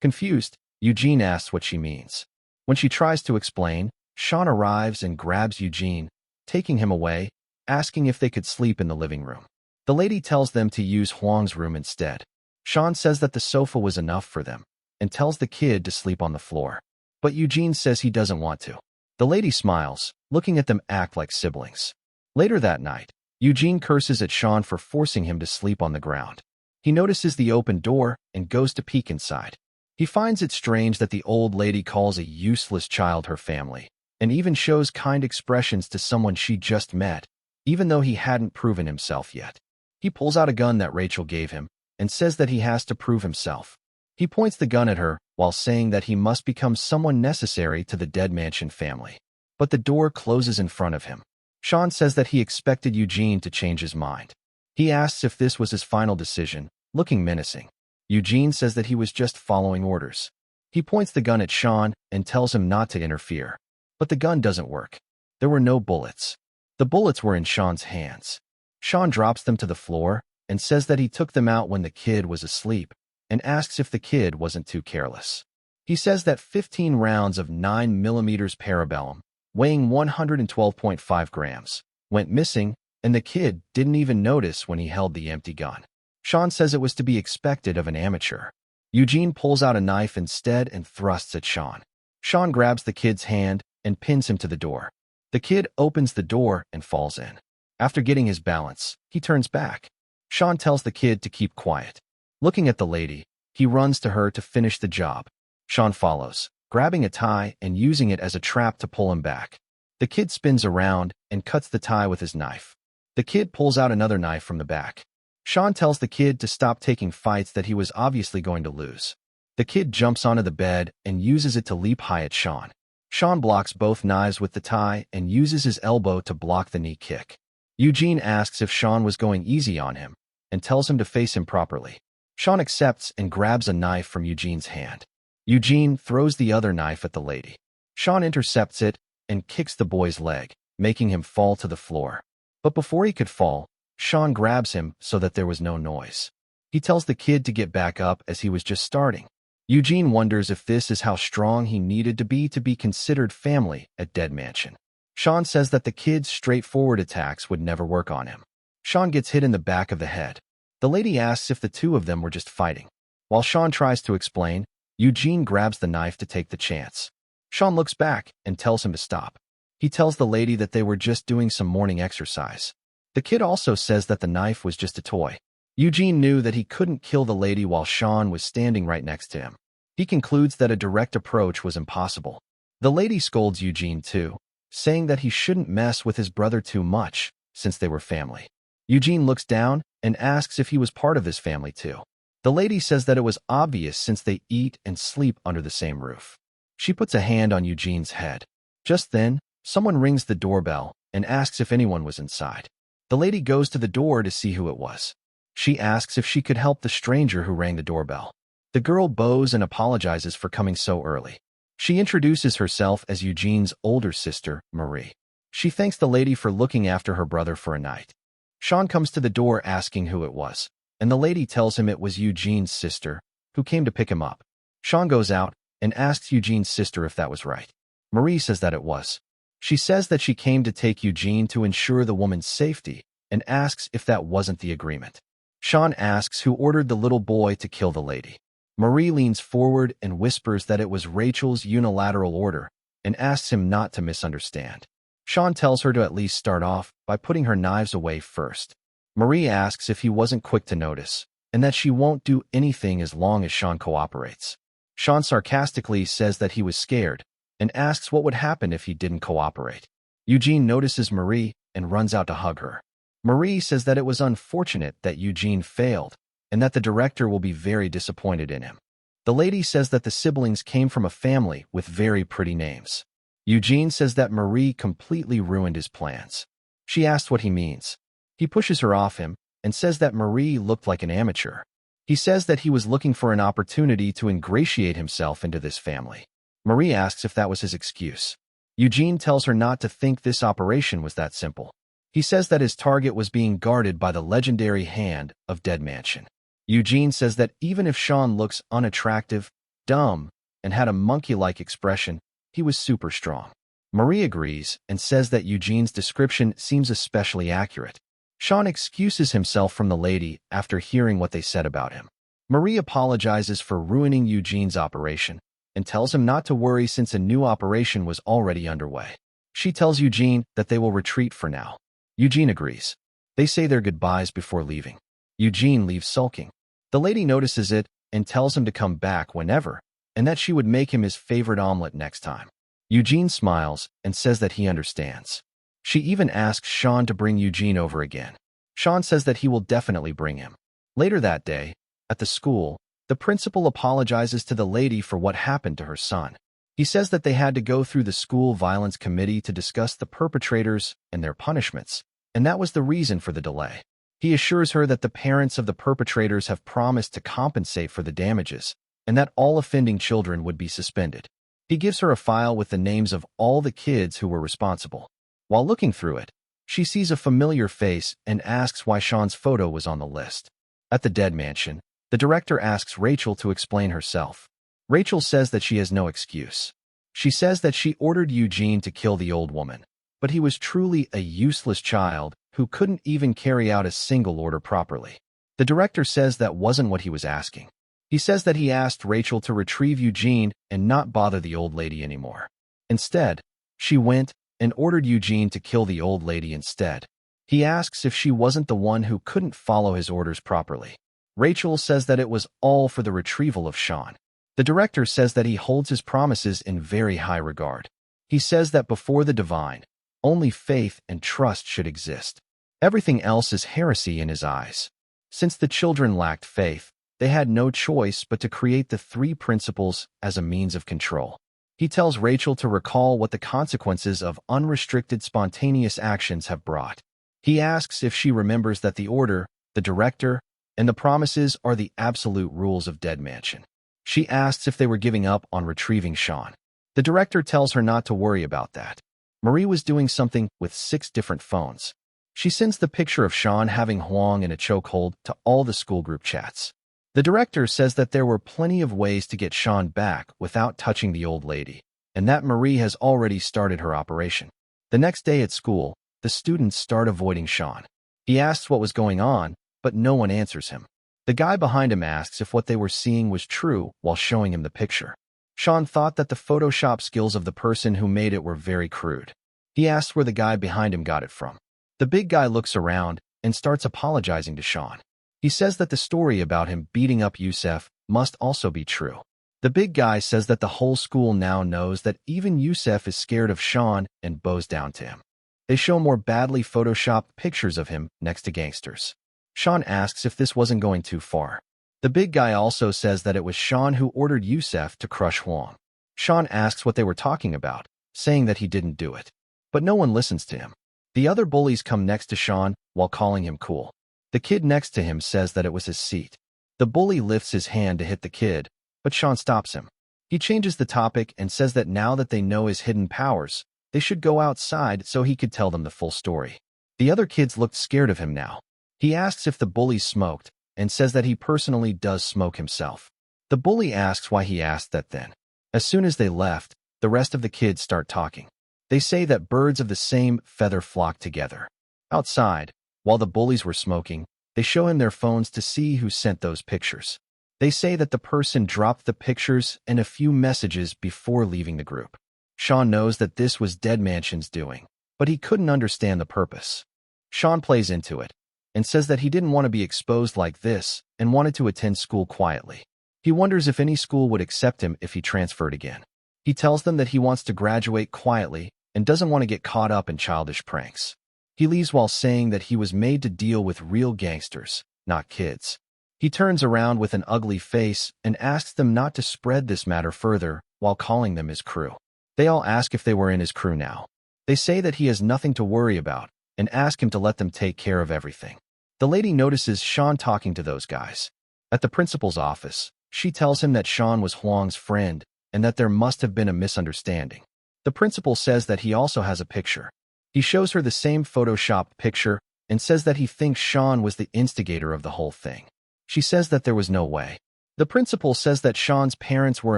Confused, Eugene asks what she means. When she tries to explain, Sean arrives and grabs Eugene, taking him away, asking if they could sleep in the living room. The lady tells them to use Huang's room instead. Sean says that the sofa was enough for them, and tells the kid to sleep on the floor. But Eugene says he doesn't want to. The lady smiles, looking at them act like siblings. Later that night, Eugene curses at Sean for forcing him to sleep on the ground. He notices the open door and goes to peek inside. He finds it strange that the old lady calls a useless child her family, and even shows kind expressions to someone she just met, even though he hadn't proven himself yet. He pulls out a gun that Rachel gave him and says that he has to prove himself. He points the gun at her while saying that he must become someone necessary to the Dead Mansion family. But the door closes in front of him. Sean says that he expected Eugene to change his mind. He asks if this was his final decision, looking menacing. Eugene says that he was just following orders. He points the gun at Sean and tells him not to interfere. But the gun doesn't work. There were no bullets. The bullets were in Sean's hands. Sean drops them to the floor and says that he took them out when the kid was asleep, and asks if the kid wasn't too careless. He says that 15 rounds of 9mm parabellum, weighing 112.5 grams, went missing, and the kid didn't even notice when he held the empty gun. Sean says it was to be expected of an amateur. Eugene pulls out a knife instead and thrusts at Sean. Sean grabs the kid's hand and pins him to the door. The kid opens the door and falls in. After getting his balance, he turns back. Sean tells the kid to keep quiet. Looking at the lady, he runs to her to finish the job. Sean follows, grabbing a tie and using it as a trap to pull him back. The kid spins around and cuts the tie with his knife. The kid pulls out another knife from the back. Sean tells the kid to stop taking fights that he was obviously going to lose. The kid jumps onto the bed and uses it to leap high at Sean. Sean blocks both knives with the tie and uses his elbow to block the knee kick. Eugene asks if Sean was going easy on him and tells him to face him properly. Sean accepts and grabs a knife from Eugene's hand. Eugene throws the other knife at the lady. Sean intercepts it and kicks the boy's leg, making him fall to the floor. But before he could fall, Sean grabs him so that there was no noise. He tells the kid to get back up as he was just starting. Eugene wonders if this is how strong he needed to be considered family at Dead Mansion. Sean says that the kid's straightforward attacks would never work on him. Sean gets hit in the back of the head. The lady asks if the two of them were just fighting. While Sean tries to explain, Eugene grabs the knife to take the chance. Sean looks back and tells him to stop. He tells the lady that they were just doing some morning exercise. The kid also says that the knife was just a toy. Eugene knew that he couldn't kill the lady while Sean was standing right next to him. He concludes that a direct approach was impossible. The lady scolds Eugene too, saying that he shouldn't mess with his brother too much, since they were family. Eugene looks down and asks if he was part of this family too. The lady says that it was obvious since they eat and sleep under the same roof. She puts a hand on Eugene's head. Just then, someone rings the doorbell and asks if anyone was inside. The lady goes to the door to see who it was. She asks if she could help the stranger who rang the doorbell. The girl bows and apologizes for coming so early. She introduces herself as Eugene's older sister, Marie. She thanks the lady for looking after her brother for a night. Sean comes to the door asking who it was, and the lady tells him it was Eugene's sister, who came to pick him up. Sean goes out and asks Eugene's sister if that was right. Marie says that it was. She says that she came to take Eugene to ensure the woman's safety and asks if that wasn't the agreement. Sean asks who ordered the little boy to kill the lady. Marie leans forward and whispers that it was Rachel's unilateral order and asks him not to misunderstand. Sean tells her to at least start off by putting her knives away first. Marie asks if he wasn't quick to notice and that she won't do anything as long as Sean cooperates. Sean sarcastically says that he was scared and asks what would happen if he didn't cooperate. Eugene notices Marie and runs out to hug her. Marie says that it was unfortunate that Eugene failed and that the director will be very disappointed in him. The lady says that the siblings came from a family with very pretty names. Eugene says that Marie completely ruined his plans. She asks what he means. He pushes her off him and says that Marie looked like an amateur. He says that he was looking for an opportunity to ingratiate himself into this family. Marie asks if that was his excuse. Eugene tells her not to think this operation was that simple. He says that his target was being guarded by the legendary hand of Dead Mansion. Eugene says that even if Sean looks unattractive, dumb, and had a monkey-like expression. He was super strong. Marie agrees and says that Eugene's description seems especially accurate. Sean excuses himself from the lady after hearing what they said about him. Marie apologizes for ruining Eugene's operation and tells him not to worry since a new operation was already underway. She tells Eugene that they will retreat for now. Eugene agrees. They say their goodbyes before leaving. Eugene leaves sulking. The lady notices it and tells him to come back whenever, and that she would make him his favorite omelet next time. Eugene smiles and says that he understands. She even asks Sean to bring Eugene over again. Sean says that he will definitely bring him. Later that day, at the school, the principal apologizes to the lady for what happened to her son. He says that they had to go through the school violence committee to discuss the perpetrators and their punishments, and that was the reason for the delay. He assures her that the parents of the perpetrators have promised to compensate for the damages, and that all offending children would be suspended. He gives her a file with the names of all the kids who were responsible. While looking through it, she sees a familiar face and asks why Sean's photo was on the list. At the dead mansion, the director asks Rachel to explain herself. Rachel says that she has no excuse. She says that she ordered Eugene to kill the old woman, but he was truly a useless child who couldn't even carry out a single order properly. The director says that wasn't what he was asking. He says that he asked Rachel to retrieve Eugene and not bother the old lady anymore. Instead, she went and ordered Eugene to kill the old lady instead. He asks if she wasn't the one who couldn't follow his orders properly. Rachel says that it was all for the retrieval of Sean. The director says that he holds his promises in very high regard. He says that before the divine, only faith and trust should exist. Everything else is heresy in his eyes. Since the children lacked faith, they had no choice but to create the three principles as a means of control. He tells Rachel to recall what the consequences of unrestricted spontaneous actions have brought. He asks if she remembers that the order, the director, and the promises are the absolute rules of Dead Mansion. She asks if they were giving up on retrieving Sean. The director tells her not to worry about that. Marie was doing something with 6 different phones. She sends the picture of Sean having Huang in a chokehold to all the school group chats. The director says that there were plenty of ways to get Sean back without touching the old lady, and that Marie has already started her operation. The next day at school, the students start avoiding Sean. He asks what was going on, but no one answers him. The guy behind him asks if what they were seeing was true while showing him the picture. Sean thought that the Photoshop skills of the person who made it were very crude. He asks where the guy behind him got it from. The big guy looks around and starts apologizing to Sean. He says that the story about him beating up Youssef must also be true. The big guy says that the whole school now knows that even Youssef is scared of Sean and bows down to him. They show more badly photoshopped pictures of him next to gangsters. Sean asks if this wasn't going too far. The big guy also says that it was Sean who ordered Youssef to crush Huang. Sean asks what they were talking about, saying that he didn't do it. But no one listens to him. The other bullies come next to Sean while calling him cool. The kid next to him says that it was his seat. The bully lifts his hand to hit the kid, but Sean stops him. He changes the topic and says that now that they know his hidden powers, they should go outside so he could tell them the full story. The other kids looked scared of him now. He asks if the bully smoked and says that he personally does smoke himself. The bully asks why he asked that then. As soon as they left, the rest of the kids start talking. They say that birds of the same feather flock together. Outside, while the bullies were smoking, they show him their phones to see who sent those pictures. They say that the person dropped the pictures and a few messages before leaving the group. Sean knows that this was Dead Mansion's doing, but he couldn't understand the purpose. Sean plays into it and says that he didn't want to be exposed like this and wanted to attend school quietly. He wonders if any school would accept him if he transferred again. He tells them that he wants to graduate quietly and doesn't want to get caught up in childish pranks. He leaves while saying that he was made to deal with real gangsters, not kids. He turns around with an ugly face and asks them not to spread this matter further while calling them his crew. They all ask if they were in his crew now. They say that he has nothing to worry about and ask him to let them take care of everything. The lady notices Sean talking to those guys. At the principal's office, she tells him that Sean was Huang's friend and that there must have been a misunderstanding. The principal says that he also has a picture. He shows her the same photoshopped picture and says that he thinks Sean was the instigator of the whole thing. She says that there was no way. The principal says that Sean's parents were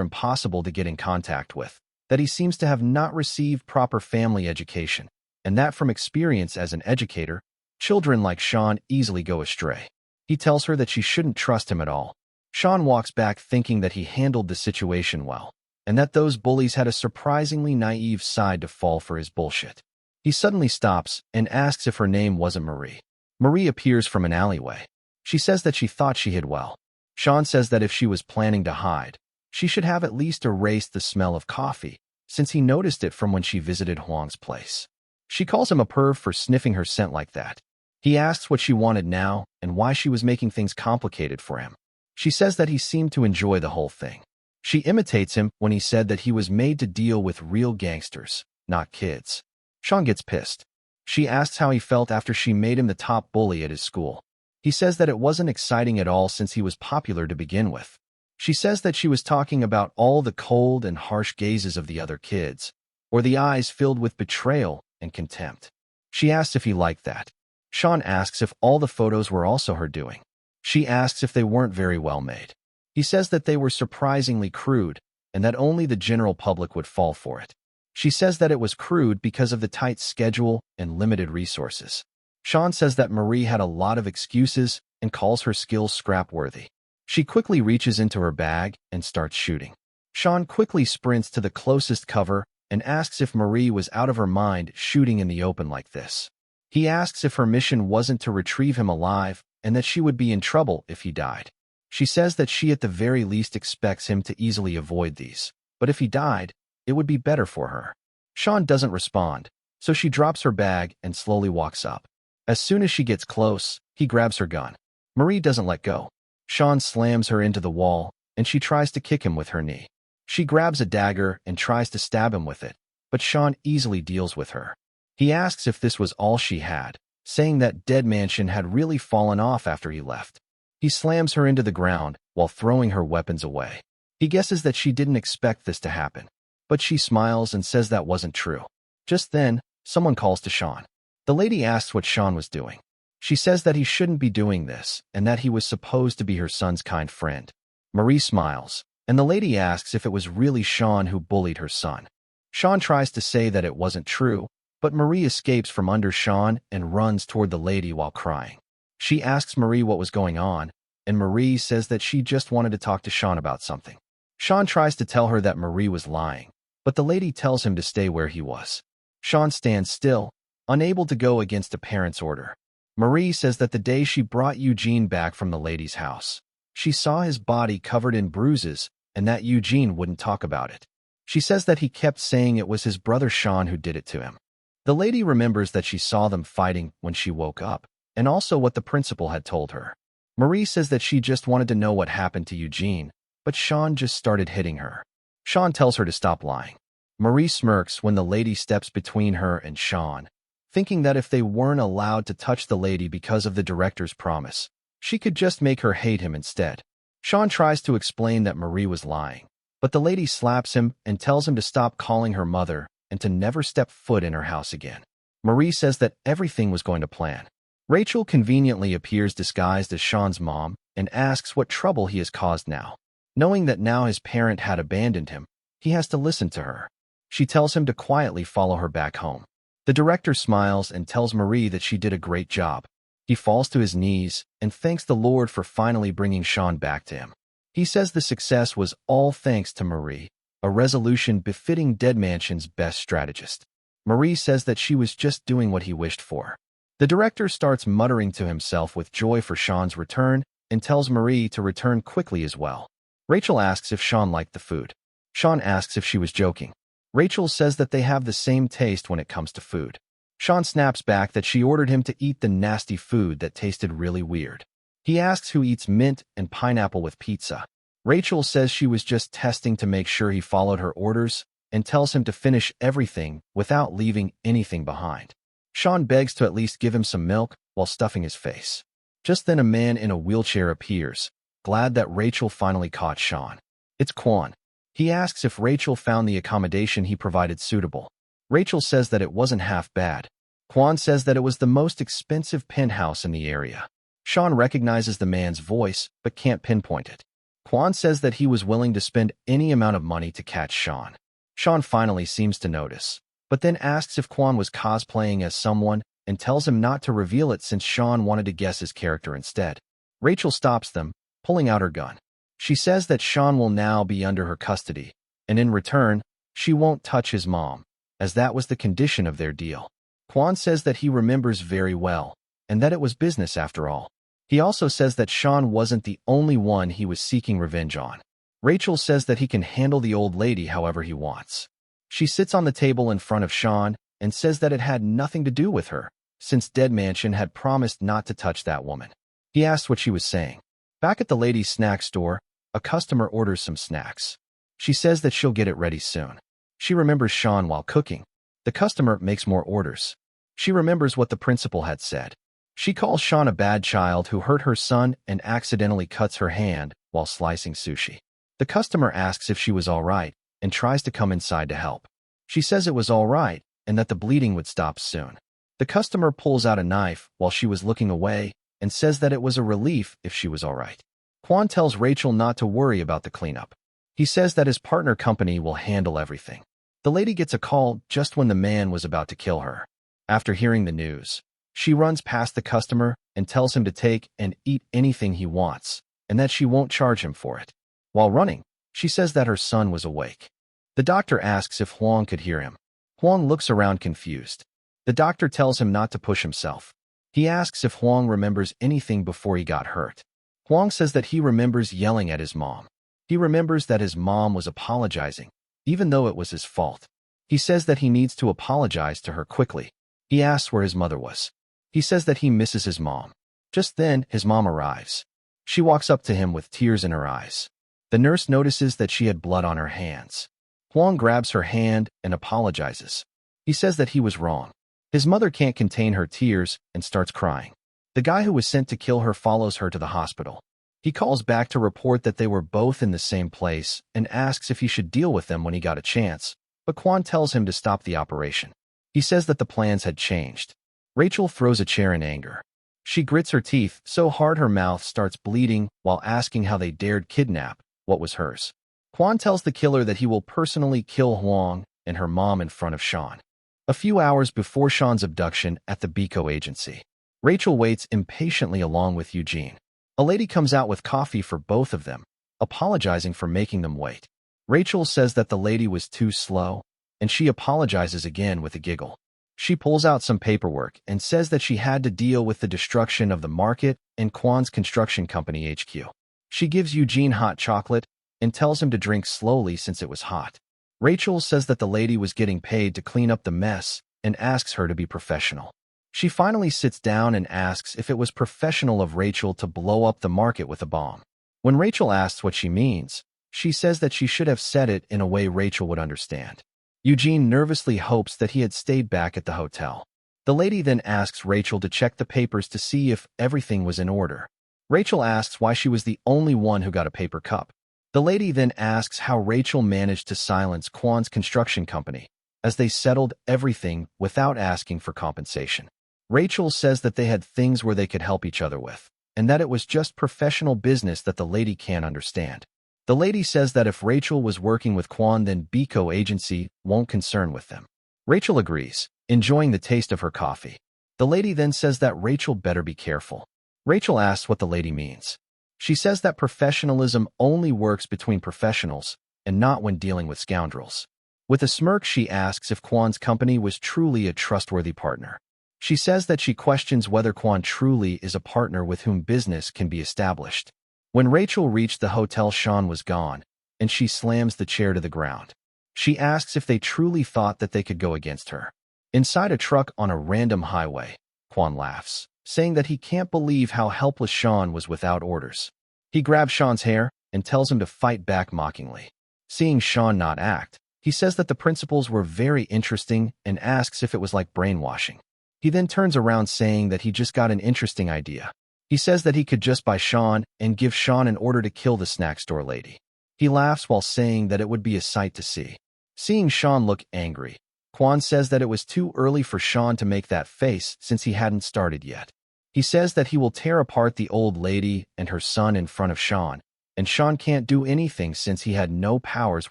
impossible to get in contact with, that he seems to have not received proper family education, and that from experience as an educator, children like Sean easily go astray. He tells her that she shouldn't trust him at all. Sean walks back thinking that he handled the situation well, and that those bullies had a surprisingly naive side to fall for his bullshit. He suddenly stops and asks if her name wasn't Marie. Marie appears from an alleyway. She says that she thought she hid well. Sean says that if she was planning to hide, she should have at least erased the smell of coffee, since he noticed it from when she visited Huang's place. She calls him a perv for sniffing her scent like that. He asks what she wanted now and why she was making things complicated for him. She says that he seemed to enjoy the whole thing. She imitates him when he said that he was made to deal with real gangsters, not kids. Sean gets pissed. She asks how he felt after she made him the top bully at his school. He says that it wasn't exciting at all since he was popular to begin with. She says that she was talking about all the cold and harsh gazes of the other kids, or the eyes filled with betrayal and contempt. She asks if he liked that. Sean asks if all the photos were also her doing. She asks if they weren't very well made. He says that they were surprisingly crude and that only the general public would fall for it. She says that it was crude because of the tight schedule and limited resources. Sean says that Marie had a lot of excuses and calls her skills scrap-worthy. She quickly reaches into her bag and starts shooting. Sean quickly sprints to the closest cover and asks if Marie was out of her mind shooting in the open like this. He asks if her mission wasn't to retrieve him alive and that she would be in trouble if he died. She says that she at the very least expects him to easily avoid these, but if he died, it would be better for her. Sean doesn't respond, so she drops her bag and slowly walks up. As soon as she gets close, he grabs her gun. Marie doesn't let go. Sean slams her into the wall, and she tries to kick him with her knee. She grabs a dagger and tries to stab him with it, but Sean easily deals with her. He asks if this was all she had, saying that Dead Mansion had really fallen off after he left. He slams her into the ground while throwing her weapons away. He guesses that she didn't expect this to happen, but she smiles and says that wasn't true. Just then, someone calls to Sean. The lady asks what Sean was doing. She says that he shouldn't be doing this and that he was supposed to be her son's kind friend. Marie smiles, and the lady asks if it was really Sean who bullied her son. Sean tries to say that it wasn't true, but Marie escapes from under Sean and runs toward the lady while crying. She asks Marie what was going on, and Marie says that she just wanted to talk to Sean about something. Sean tries to tell her that Marie was lying, but the lady tells him to stay where he was. Sean stands still, unable to go against a parent's order. Marie says that the day she brought Eugene back from the lady's house, she saw his body covered in bruises and that Eugene wouldn't talk about it. She says that he kept saying it was his brother Sean who did it to him. The lady remembers that she saw them fighting when she woke up, and also what the principal had told her. Marie says that she just wanted to know what happened to Eugene, but Sean just started hitting her. Sean tells her to stop lying. Marie smirks when the lady steps between her and Sean, thinking that if they weren't allowed to touch the lady because of the director's promise, she could just make her hate him instead. Sean tries to explain that Marie was lying, but the lady slaps him and tells him to stop calling her mother and to never step foot in her house again. Marie says that everything was going to plan. Rachel conveniently appears disguised as Sean's mom and asks what trouble he has caused now. Knowing that now his parent had abandoned him, he has to listen to her. She tells him to quietly follow her back home. The director smiles and tells Marie that she did a great job. He falls to his knees and thanks the Lord for finally bringing Sean back to him. He says the success was all thanks to Marie, a resolution befitting Dead Mansion's best strategist. Marie says that she was just doing what he wished for. The director starts muttering to himself with joy for Sean's return and tells Marie to return quickly as well. Rachel asks if Sean liked the food. Sean asks if she was joking. Rachel says that they have the same taste when it comes to food. Sean snaps back that she ordered him to eat the nasty food that tasted really weird. He asks who eats mint and pineapple with pizza. Rachel says she was just testing to make sure he followed her orders and tells him to finish everything without leaving anything behind. Sean begs to at least give him some milk while stuffing his face. Just then a man in a wheelchair appears, glad that Rachel finally caught Sean. It's Quan. He asks if Rachel found the accommodation he provided suitable. Rachel says that it wasn't half bad. Quan says that it was the most expensive penthouse in the area. Sean recognizes the man's voice but can't pinpoint it. Kwon says that he was willing to spend any amount of money to catch Sean. Sean finally seems to notice, but then asks if Kwon was cosplaying as someone and tells him not to reveal it since Sean wanted to guess his character instead. Rachel stops them, pulling out her gun. She says that Sean will now be under her custody, and in return, she won't touch his mom, as that was the condition of their deal. Kwon says that he remembers very well, and that it was business after all. He also says that Sean wasn't the only one he was seeking revenge on. Rachel says that he can handle the old lady however he wants. She sits on the table in front of Sean and says that it had nothing to do with her, since Dead Mansion had promised not to touch that woman. He asks what she was saying. Back at the lady's snack store, a customer orders some snacks. She says that she'll get it ready soon. She remembers Sean while cooking. The customer makes more orders. She remembers what the principal had said. She calls Sean a bad child who hurt her son and accidentally cuts her hand while slicing sushi. The customer asks if she was all right and tries to come inside to help. She says it was all right and that the bleeding would stop soon. The customer pulls out a knife while she was looking away and says that it was a relief if she was all right. Kwon tells Rachel not to worry about the cleanup. He says that his partner company will handle everything. The lady gets a call just when the man was about to kill her. After hearing the news, she runs past the customer and tells him to take and eat anything he wants, and that she won't charge him for it. While running, she says that her son was awake. The doctor asks if Hwang could hear him. Hwang looks around confused. The doctor tells him not to push himself. He asks if Hwang remembers anything before he got hurt. Hwang says that he remembers yelling at his mom. He remembers that his mom was apologizing, even though it was his fault. He says that he needs to apologize to her quickly. He asks where his mother was. He says that he misses his mom. Just then, his mom arrives. She walks up to him with tears in her eyes. The nurse notices that she had blood on her hands. Hwang grabs her hand and apologizes. He says that he was wrong. His mother can't contain her tears and starts crying. The guy who was sent to kill her follows her to the hospital. He calls back to report that they were both in the same place and asks if he should deal with them when he got a chance, but Kwon tells him to stop the operation. He says that the plans had changed. Rachel throws a chair in anger. She grits her teeth so hard her mouth starts bleeding while asking how they dared kidnap what was hers. Kwon tells the killer that he will personally kill Hwang and her mom in front of Sean. A few hours before Sean's abduction at the Biko agency, Rachel waits impatiently along with Eugene. A lady comes out with coffee for both of them, apologizing for making them wait. Rachel says that the lady was too slow, and she apologizes again with a giggle. She pulls out some paperwork and says that she had to deal with the destruction of the market and Kwon's construction company HQ. She gives Eugene hot chocolate and tells him to drink slowly since it was hot. Rachel says that the lady was getting paid to clean up the mess and asks her to be professional. She finally sits down and asks if it was professional of Rachel to blow up the market with a bomb. When Rachel asks what she means, she says that she should have said it in a way Rachel would understand. Eugene nervously hopes that he had stayed back at the hotel. The lady then asks Rachel to check the papers to see if everything was in order. Rachel asks why she was the only one who got a paper cup. The lady then asks how Rachel managed to silence Kwon's construction company, as they settled everything without asking for compensation. Rachel says that they had things where they could help each other with, and that it was just professional business that the lady can't understand. The lady says that if Rachel was working with Kwon, then Biko agency won't concern with them. Rachel agrees, enjoying the taste of her coffee. The lady then says that Rachel better be careful. Rachel asks what the lady means. She says that professionalism only works between professionals and not when dealing with scoundrels. With a smirk, she asks if Kwon's company was truly a trustworthy partner. She says that she questions whether Kwon truly is a partner with whom business can be established. When Rachel reached the hotel, Sean was gone, and she slams the chair to the ground. She asks if they truly thought that they could go against her. Inside a truck on a random highway, Kwon laughs, saying that he can't believe how helpless Sean was without orders. He grabs Sean's hair and tells him to fight back mockingly. Seeing Sean not act, he says that the principles were very interesting and asks if it was like brainwashing. He then turns around saying that he just got an interesting idea. He says that he could just buy Sean and give Sean an order to kill the snack store lady. He laughs while saying that it would be a sight to see. Seeing Sean look angry, Kwon says that it was too early for Sean to make that face since he hadn't started yet. He says that he will tear apart the old lady and her son in front of Sean and Sean can't do anything since he had no powers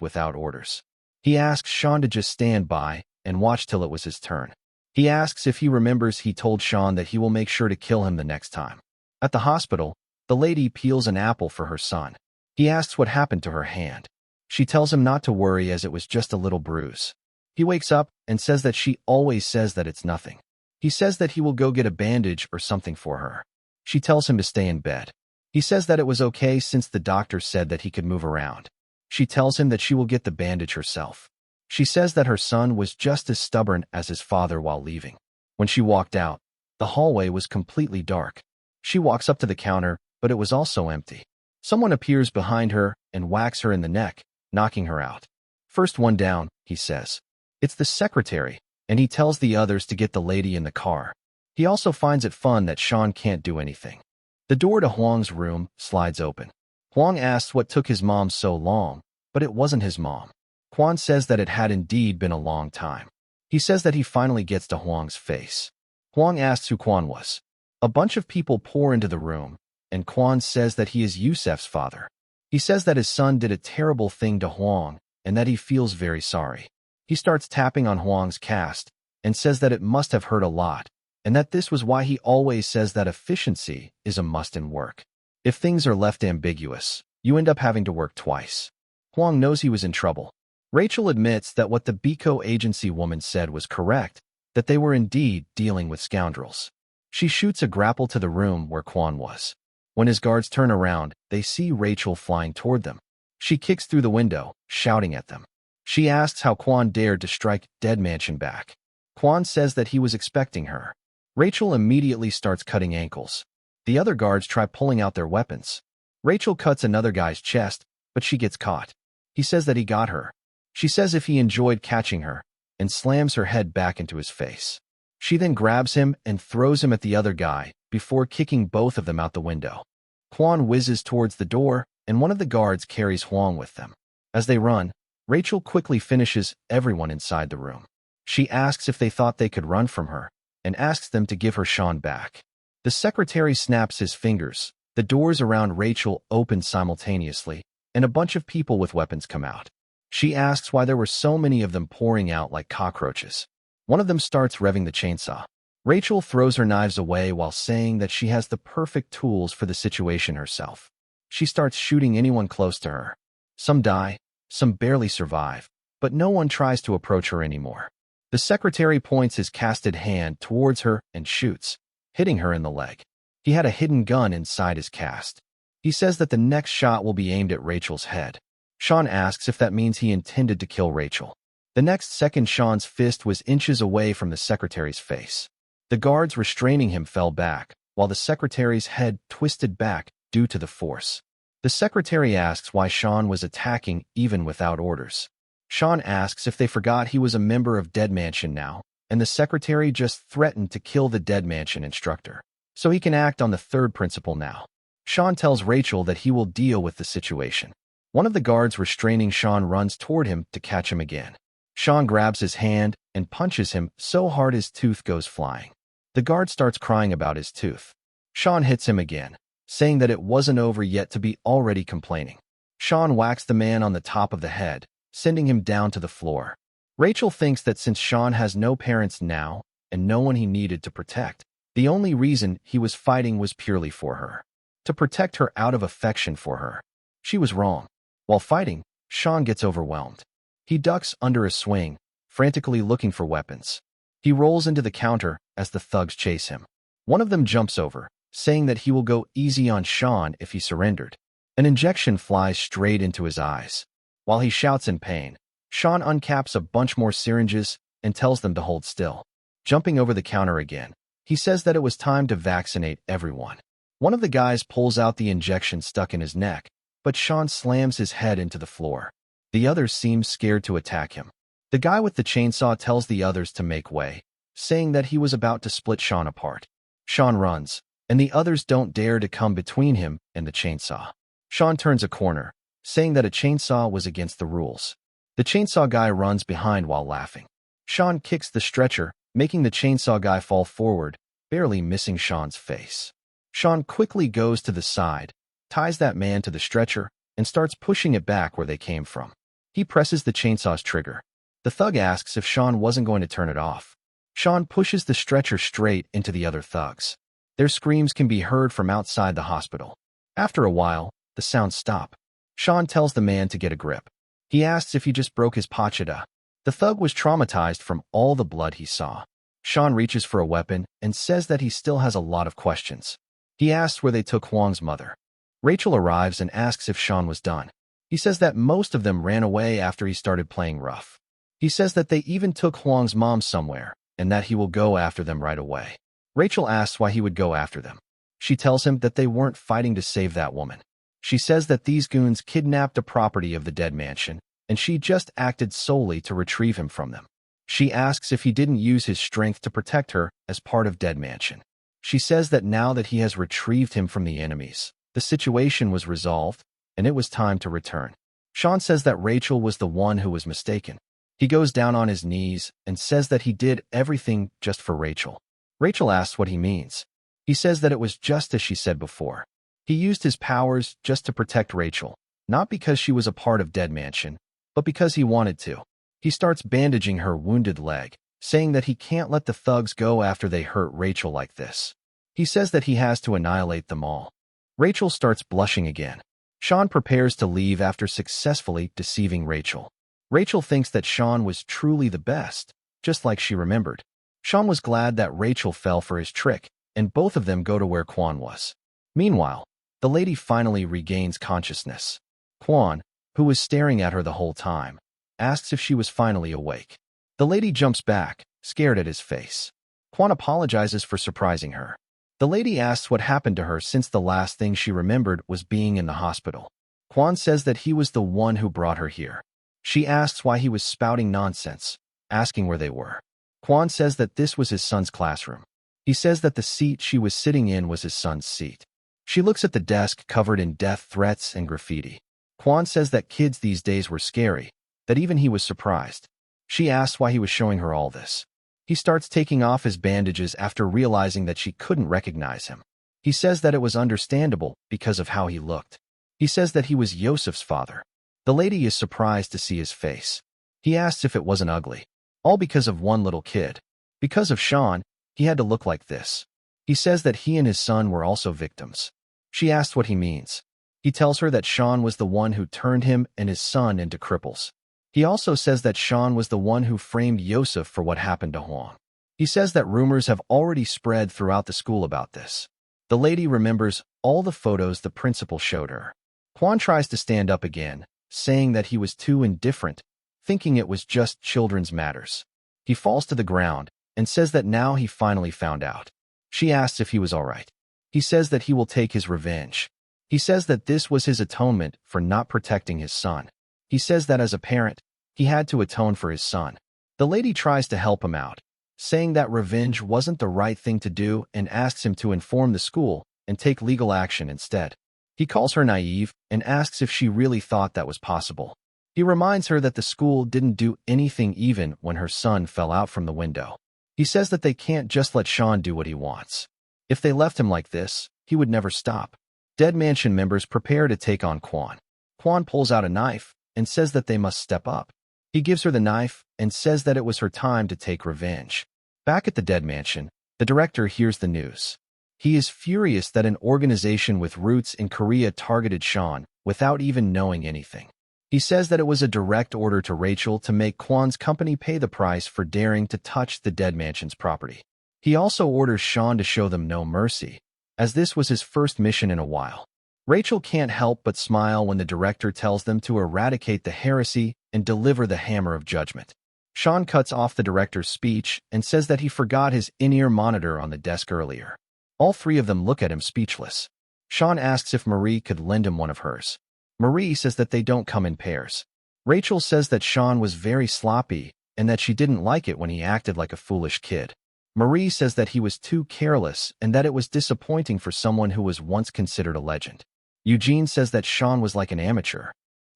without orders. He asks Sean to just stand by and watch till it was his turn. He asks if he remembers he told Sean that he will make sure to kill him the next time. At the hospital, the lady peels an apple for her son. He asks what happened to her hand. She tells him not to worry as it was just a little bruise. He wakes up and says that she always says that it's nothing. He says that he will go get a bandage or something for her. She tells him to stay in bed. He says that it was okay since the doctor said that he could move around. She tells him that she will get the bandage herself. She says that her son was just as stubborn as his father while leaving. When she walked out, the hallway was completely dark. She walks up to the counter, but it was also empty. Someone appears behind her and whacks her in the neck, knocking her out. "First one down," he says. It's the secretary, and he tells the others to get the lady in the car. He also finds it fun that Sean can't do anything. The door to Huang's room slides open. Huang asks what took his mom so long, but it wasn't his mom. Quan says that it had indeed been a long time. He says that he finally gets to Huang's face. Huang asks who Quan was. A bunch of people pour into the room, and Quan says that he is Yusef's father. He says that his son did a terrible thing to Huang and that he feels very sorry. He starts tapping on Huang's cast and says that it must have hurt a lot, and that this was why he always says that efficiency is a must in work. If things are left ambiguous, you end up having to work twice. Huang knows he was in trouble. Rachel admits that what the Biko agency woman said was correct, that they were indeed dealing with scoundrels. She shoots a grapple to the room where Quan was. When his guards turn around, they see Rachel flying toward them. She kicks through the window, shouting at them. She asks how Quan dared to strike Dead Mansion back. Quan says that he was expecting her. Rachel immediately starts cutting ankles. The other guards try pulling out their weapons. Rachel cuts another guy's chest, but she gets caught. He says that he got her. She says if he enjoyed catching her, and slams her head back into his face. She then grabs him and throws him at the other guy, before kicking both of them out the window. Quan whizzes towards the door, and one of the guards carries Huang with them. As they run, Rachel quickly finishes everyone inside the room. She asks if they thought they could run from her, and asks them to give her Sean back. The secretary snaps his fingers. The doors around Rachel open simultaneously, and a bunch of people with weapons come out. She asks why there were so many of them pouring out like cockroaches. One of them starts revving the chainsaw. Rachel throws her knives away while saying that she has the perfect tools for the situation herself. She starts shooting anyone close to her. Some die, some barely survive, but no one tries to approach her anymore. The secretary points his casted hand towards her and shoots, hitting her in the leg. He had a hidden gun inside his cast. He says that the next shot will be aimed at Rachel's head. Sean asks if that means he intended to kill Rachel. The next second, Sean's fist was inches away from the secretary's face. The guards restraining him fell back, while the secretary's head twisted back due to the force. The secretary asks why Sean was attacking even without orders. Sean asks if they forgot he was a member of Dead Mansion now, and the secretary just threatened to kill the Dead Mansion instructor, so he can act on the third principle now. Sean tells Rachel that he will deal with the situation. One of the guards restraining Sean runs toward him to catch him again. Sean grabs his hand and punches him so hard his tooth goes flying. The guard starts crying about his tooth. Sean hits him again, saying that it wasn't over yet to be already complaining. Sean whacks the man on the top of the head, sending him down to the floor. Rachel thinks that since Sean has no parents now and no one he needed to protect, the only reason he was fighting was purely for her, to protect her out of affection for her. She was wrong. While fighting, Sean gets overwhelmed. He ducks under a swing, frantically looking for weapons. He rolls into the counter as the thugs chase him. One of them jumps over, saying that he will go easy on Sean if he surrendered. An injection flies straight into his eyes. While he shouts in pain, Sean uncaps a bunch more syringes and tells them to hold still. Jumping over the counter again, he says that it was time to vaccinate everyone. One of the guys pulls out the injection stuck in his neck, but Sean slams his head into the floor. The others seem scared to attack him. The guy with the chainsaw tells the others to make way, saying that he was about to split Sean apart. Sean runs, and the others don't dare to come between him and the chainsaw. Sean turns a corner, saying that a chainsaw was against the rules. The chainsaw guy runs behind while laughing. Sean kicks the stretcher, making the chainsaw guy fall forward, barely missing Sean's face. Sean quickly goes to the side, ties that man to the stretcher, and starts pushing it back where they came from. He presses the chainsaw's trigger. The thug asks if Sean wasn't going to turn it off. Sean pushes the stretcher straight into the other thugs. Their screams can be heard from outside the hospital. After a while, the sounds stop. Sean tells the man to get a grip. He asks if he just broke his pachita. The thug was traumatized from all the blood he saw. Sean reaches for a weapon and says that he still has a lot of questions. He asks where they took Huang's mother. Rachel arrives and asks if Sean was done. He says that most of them ran away after he started playing rough. He says that they even took Huang's mom somewhere and that he will go after them right away. Rachel asks why he would go after them. She tells him that they weren't fighting to save that woman. She says that these goons kidnapped a property of the dead mansion, and she just acted solely to retrieve him from them. She asks if he didn't use his strength to protect her as part of Dead Mansion. She says that now that he has retrieved him from the enemies, the situation was resolved, and it was time to return. Sean says that Rachel was the one who was mistaken. He goes down on his knees and says that he did everything just for Rachel. Rachel asks what he means. He says that it was just as she said before. He used his powers just to protect Rachel, not because she was a part of Dead Mansion, but because he wanted to. He starts bandaging her wounded leg, saying that he can't let the thugs go after they hurt Rachel like this. He says that he has to annihilate them all. Rachel starts blushing again. Sean prepares to leave after successfully deceiving Rachel. Rachel thinks that Sean was truly the best, just like she remembered. Sean was glad that Rachel fell for his trick, and both of them go to where Quan was. Meanwhile, the lady finally regains consciousness. Quan, who was staring at her the whole time, asks if she was finally awake. The lady jumps back, scared at his face. Quan apologizes for surprising her. The lady asks what happened to her since the last thing she remembered was being in the hospital. Quan says that he was the one who brought her here. She asks why he was spouting nonsense, asking where they were. Quan says that this was his son's classroom. He says that the seat she was sitting in was his son's seat. She looks at the desk covered in death threats and graffiti. Quan says that kids these days were scary, that even he was surprised. She asks why he was showing her all this. He starts taking off his bandages after realizing that she couldn't recognize him. He says that it was understandable because of how he looked. He says that he was Yosef's father. The lady is surprised to see his face. He asks if it wasn't ugly. All because of one little kid. Because of Sean, he had to look like this. He says that he and his son were also victims. She asks what he means. He tells her that Sean was the one who turned him and his son into cripples. He also says that Sean was the one who framed Yosef for what happened to Huang. He says that rumors have already spread throughout the school about this. The lady remembers all the photos the principal showed her. Quan tries to stand up again, saying that he was too indifferent, thinking it was just children's matters. He falls to the ground and says that now he finally found out. She asks if he was all right. He says that he will take his revenge. He says that this was his atonement for not protecting his son. He says that as a parent, he had to atone for his son. The lady tries to help him out, saying that revenge wasn't the right thing to do and asks him to inform the school and take legal action instead. He calls her naive and asks if she really thought that was possible. He reminds her that the school didn't do anything even when her son fell out from the window. He says that they can't just let Sean do what he wants. If they left him like this, he would never stop. Dead Mansion members prepare to take on Quan. Quan pulls out a knife and says that they must step up. He gives her the knife and says that it was her time to take revenge. Back at the Dead Mansion, the director hears the news. He is furious that an organization with roots in Korea targeted Sean without even knowing anything. He says that it was a direct order to Rachel to make Kwan's company pay the price for daring to touch the Dead Mansion's property. He also orders Sean to show them no mercy, as this was his first mission in a while. Rachel can't help but smile when the director tells them to eradicate the heresy and deliver the hammer of judgment. Sean cuts off the director's speech and says that he forgot his in-ear monitor on the desk earlier. All three of them look at him speechless. Sean asks if Marie could lend him one of hers. Marie says that they don't come in pairs. Rachel says that Sean was very sloppy and that she didn't like it when he acted like a foolish kid. Marie says that he was too careless and that it was disappointing for someone who was once considered a legend. Eugene says that Sean was like an amateur.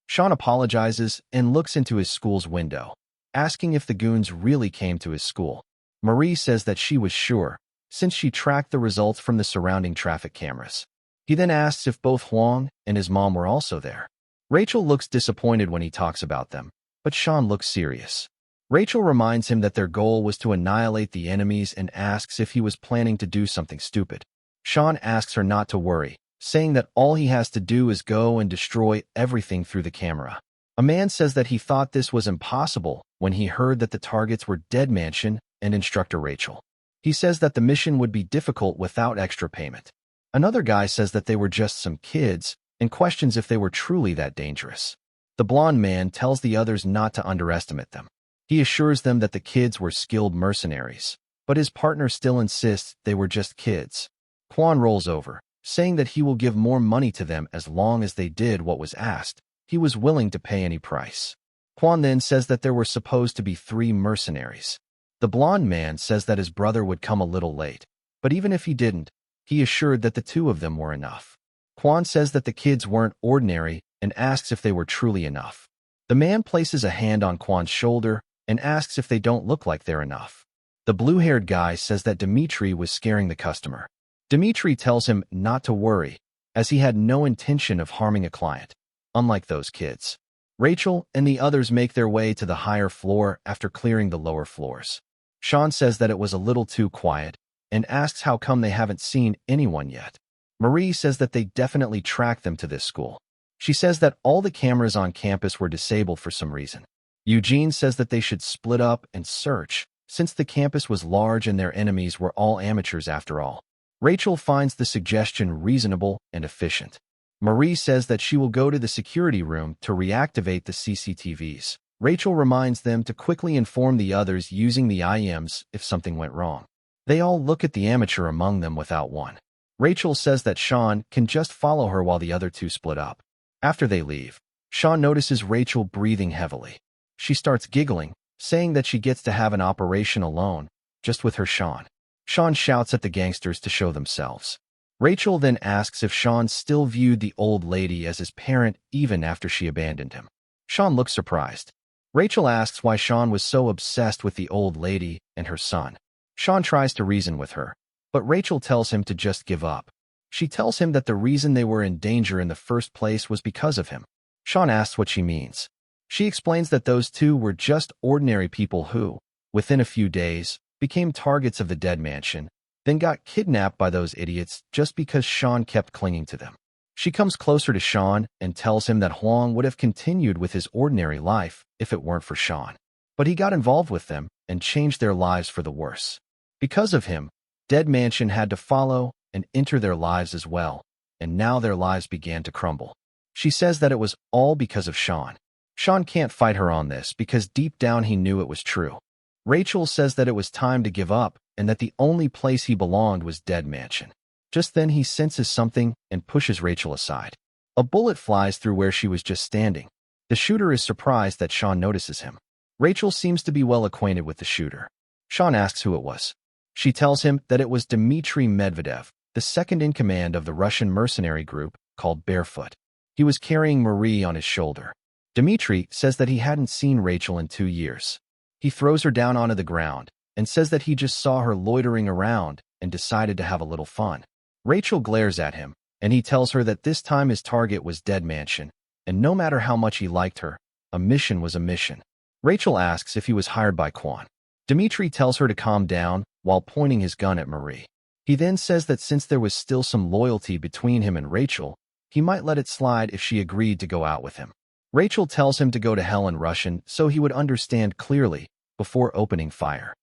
Sean apologizes and looks into his school's window, asking if the goons really came to his school. Marie says that she was sure, since she tracked the results from the surrounding traffic cameras. He then asks if both Huang and his mom were also there. Rachel looks disappointed when he talks about them, but Sean looks serious. Rachel reminds him that their goal was to annihilate the enemies and asks if he was planning to do something stupid. Sean asks her not to worry, saying that all he has to do is go and destroy everything through the camera. A man says that he thought this was impossible when he heard that the targets were Dead Mansion and Instructor Rachel. He says that the mission would be difficult without extra payment. Another guy says that they were just some kids and questions if they were truly that dangerous. The blonde man tells the others not to underestimate them. He assures them that the kids were skilled mercenaries, but his partner still insists they were just kids. Quan rolls over, saying that he will give more money to them as long as they did what was asked. He was willing to pay any price. Quan then says that there were supposed to be 3 mercenaries. The blonde man says that his brother would come a little late, but even if he didn't, he assured that the 2 of them were enough. Quan says that the kids weren't ordinary and asks if they were truly enough. The man places a hand on Quan's shoulder and asks if they don't look like they're enough. The blue-haired guy says that Dmitri was scaring the customer. Dmitri tells him not to worry, as he had no intention of harming a client, unlike those kids. Rachel and the others make their way to the higher floor after clearing the lower floors. Sean says that it was a little too quiet and asks how come they haven't seen anyone yet. Marie says that they definitely tracked them to this school. She says that all the cameras on campus were disabled for some reason. Eugene says that they should split up and search, since the campus was large and their enemies were all amateurs after all. Rachel finds the suggestion reasonable and efficient. Marie says that she will go to the security room to reactivate the CCTVs. Rachel reminds them to quickly inform the others using the IMs if something went wrong. They all look at the amateur among them without one. Rachel says that Sean can just follow her while the other 2 split up. After they leave, Sean notices Rachel breathing heavily. She starts giggling, saying that she gets to have an operation alone, just with her Sean. Sean shouts at the gangsters to show themselves. Rachel then asks if Sean still viewed the old lady as his parent even after she abandoned him. Sean looks surprised. Rachel asks why Sean was so obsessed with the old lady and her son. Sean tries to reason with her, but Rachel tells him to just give up. She tells him that the reason they were in danger in the first place was because of him. Sean asks what she means. She explains that those 2 were just ordinary people who, within a few days, became targets of the Dead Mansion, then got kidnapped by those idiots just because Sean kept clinging to them. She comes closer to Sean and tells him that Huang would have continued with his ordinary life if it weren't for Sean. But he got involved with them and changed their lives for the worse. Because of him, Dead Mansion had to follow and enter their lives as well, and now their lives began to crumble. She says that it was all because of Sean. Sean can't fight her on this because deep down he knew it was true. Rachel says that it was time to give up and that the only place he belonged was Dead Mansion. Just then he senses something and pushes Rachel aside. A bullet flies through where she was just standing. The shooter is surprised that Sean notices him. Rachel seems to be well acquainted with the shooter. Sean asks who it was. She tells him that it was Dmitry Medvedev, the second in command of the Russian mercenary group called Barefoot. He was carrying Marie on his shoulder. Dmitry says that he hadn't seen Rachel in 2 years. He throws her down onto the ground and says that he just saw her loitering around and decided to have a little fun. Rachel glares at him, and he tells her that this time his target was Dead Mansion, and no matter how much he liked her, a mission was a mission. Rachel asks if he was hired by Quan. Dmitry tells her to calm down while pointing his gun at Marie. He then says that since there was still some loyalty between him and Rachel, he might let it slide if she agreed to go out with him. Rachel tells him to go to hell in Russian so he would understand clearly before opening fire.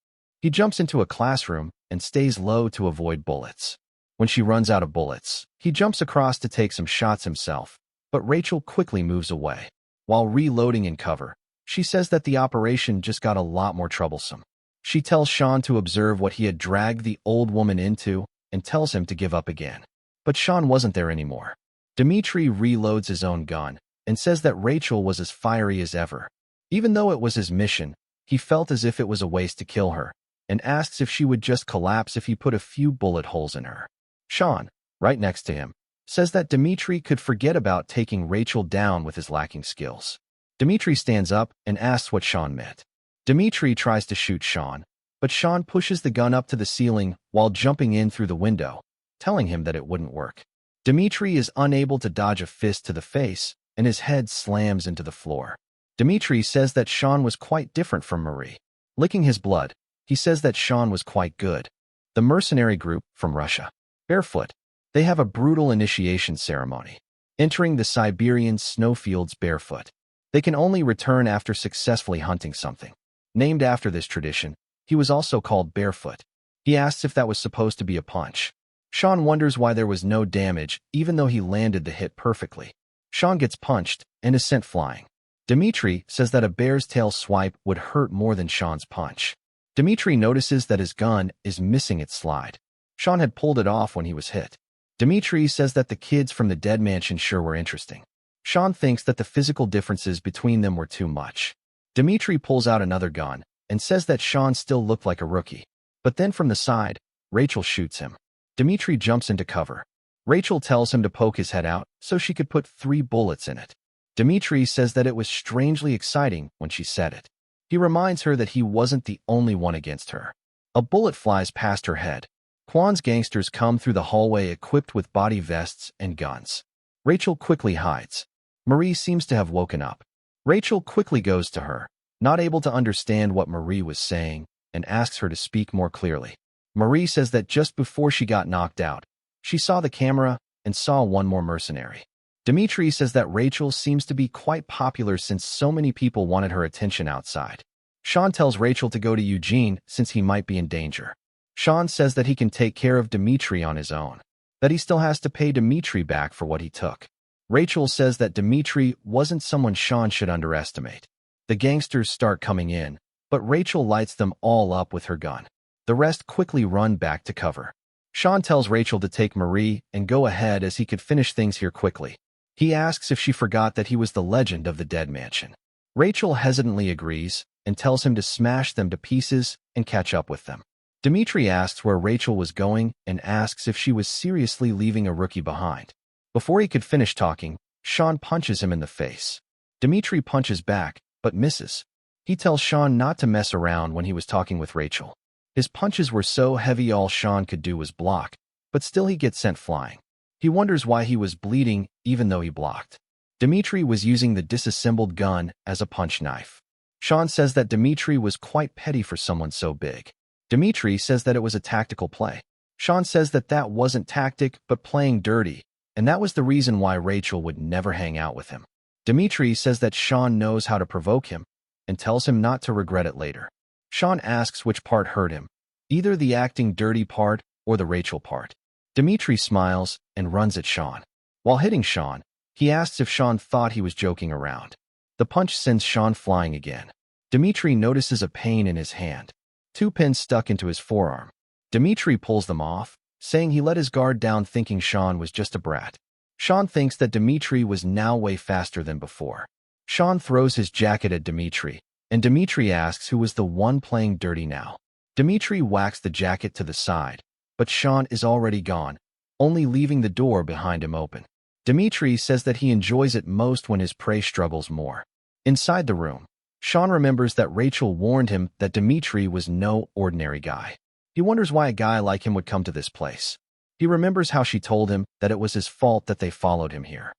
He jumps into a classroom and stays low to avoid bullets. When she runs out of bullets, he jumps across to take some shots himself, but Rachel quickly moves away. While reloading in cover, she says that the operation just got a lot more troublesome. She tells Sean to observe what he had dragged the old woman into and tells him to give up again. But Sean wasn't there anymore. Dmitry reloads his own gun and says that Rachel was as fiery as ever. Even though it was his mission, he felt as if it was a waste to kill her and asks if she would just collapse if he put a few bullet holes in her. Sean, right next to him, says that Dmitry could forget about taking Rachel down with his lacking skills. Dmitry stands up and asks what Sean meant. Dmitry tries to shoot Sean, but Sean pushes the gun up to the ceiling while jumping in through the window, telling him that it wouldn't work. Dmitri is unable to dodge a fist to the face, and his head slams into the floor. Dmitri says that Sean was quite different from Marie. Licking his blood, he says that Sean was quite good. The mercenary group from Russia. Barefoot. They have a brutal initiation ceremony, entering the Siberian snowfields barefoot. They can only return after successfully hunting something. Named after this tradition, he was also called Barefoot. He asks if that was supposed to be a punch. Sean wonders why there was no damage, even though he landed the hit perfectly. Sean gets punched and is sent flying. Dmitri says that a bear's tail swipe would hurt more than Sean's punch. Dmitri notices that his gun is missing its slide. Sean had pulled it off when he was hit. Dmitri says that the kids from the dead mansion sure were interesting. Sean thinks that the physical differences between them were too much. Dmitri pulls out another gun and says that Sean still looked like a rookie. But then from the side, Rachel shoots him. Dmitri jumps into cover. Rachel tells him to poke his head out so she could put 3 bullets in it. Dmitri says that it was strangely exciting when she said it. He reminds her that he wasn't the only one against her. A bullet flies past her head. Kwan's gangsters come through the hallway equipped with body vests and guns. Rachel quickly hides. Marie seems to have woken up. Rachel quickly goes to her, not able to understand what Marie was saying, and asks her to speak more clearly. Marie says that just before she got knocked out, she saw the camera and saw one more mercenary. Dmitri says that Rachel seems to be quite popular since so many people wanted her attention outside. Sean tells Rachel to go to Eugene since he might be in danger. Sean says that he can take care of Dmitri on his own, that he still has to pay Dmitri back for what he took. Rachel says that Dmitri wasn't someone Sean should underestimate. The gangsters start coming in, but Rachel lights them all up with her gun. The rest quickly run back to cover. Sean tells Rachel to take Marie and go ahead as he could finish things here quickly. He asks if she forgot that he was the legend of the dead mansion. Rachel hesitantly agrees and tells him to smash them to pieces and catch up with them. Dmitri asks where Rachel was going and asks if she was seriously leaving a rookie behind. Before he could finish talking, Sean punches him in the face. Dmitri punches back, but misses. He tells Sean not to mess around when he was talking with Rachel. His punches were so heavy all Sean could do was block, but still he gets sent flying. He wonders why he was bleeding even though he blocked. Dmitri was using the disassembled gun as a punch knife. Sean says that Dmitri was quite petty for someone so big. Dmitri says that it was a tactical play. Sean says that that wasn't tactic but playing dirty, and that was the reason why Rachel would never hang out with him. Dmitri says that Sean knows how to provoke him and tells him not to regret it later. Sean asks which part hurt him, either the acting dirty part or the Rachel part. Dmitri smiles and runs at Sean. While hitting Sean, he asks if Sean thought he was joking around. The punch sends Sean flying again. Dmitri notices a pain in his hand. 2 pins stuck into his forearm. Dmitri pulls them off, saying he let his guard down thinking Sean was just a brat. Sean thinks that Dmitri was now way faster than before. Sean throws his jacket at Dmitri, and Dmitri asks who was the one playing dirty now. Dmitri whacks the jacket to the side, but Sean is already gone, only leaving the door behind him open. Dmitri says that he enjoys it most when his prey struggles more. Inside the room, Sean remembers that Rachel warned him that Dmitri was no ordinary guy. He wonders why a guy like him would come to this place. He remembers how she told him that it was his fault that they followed him here.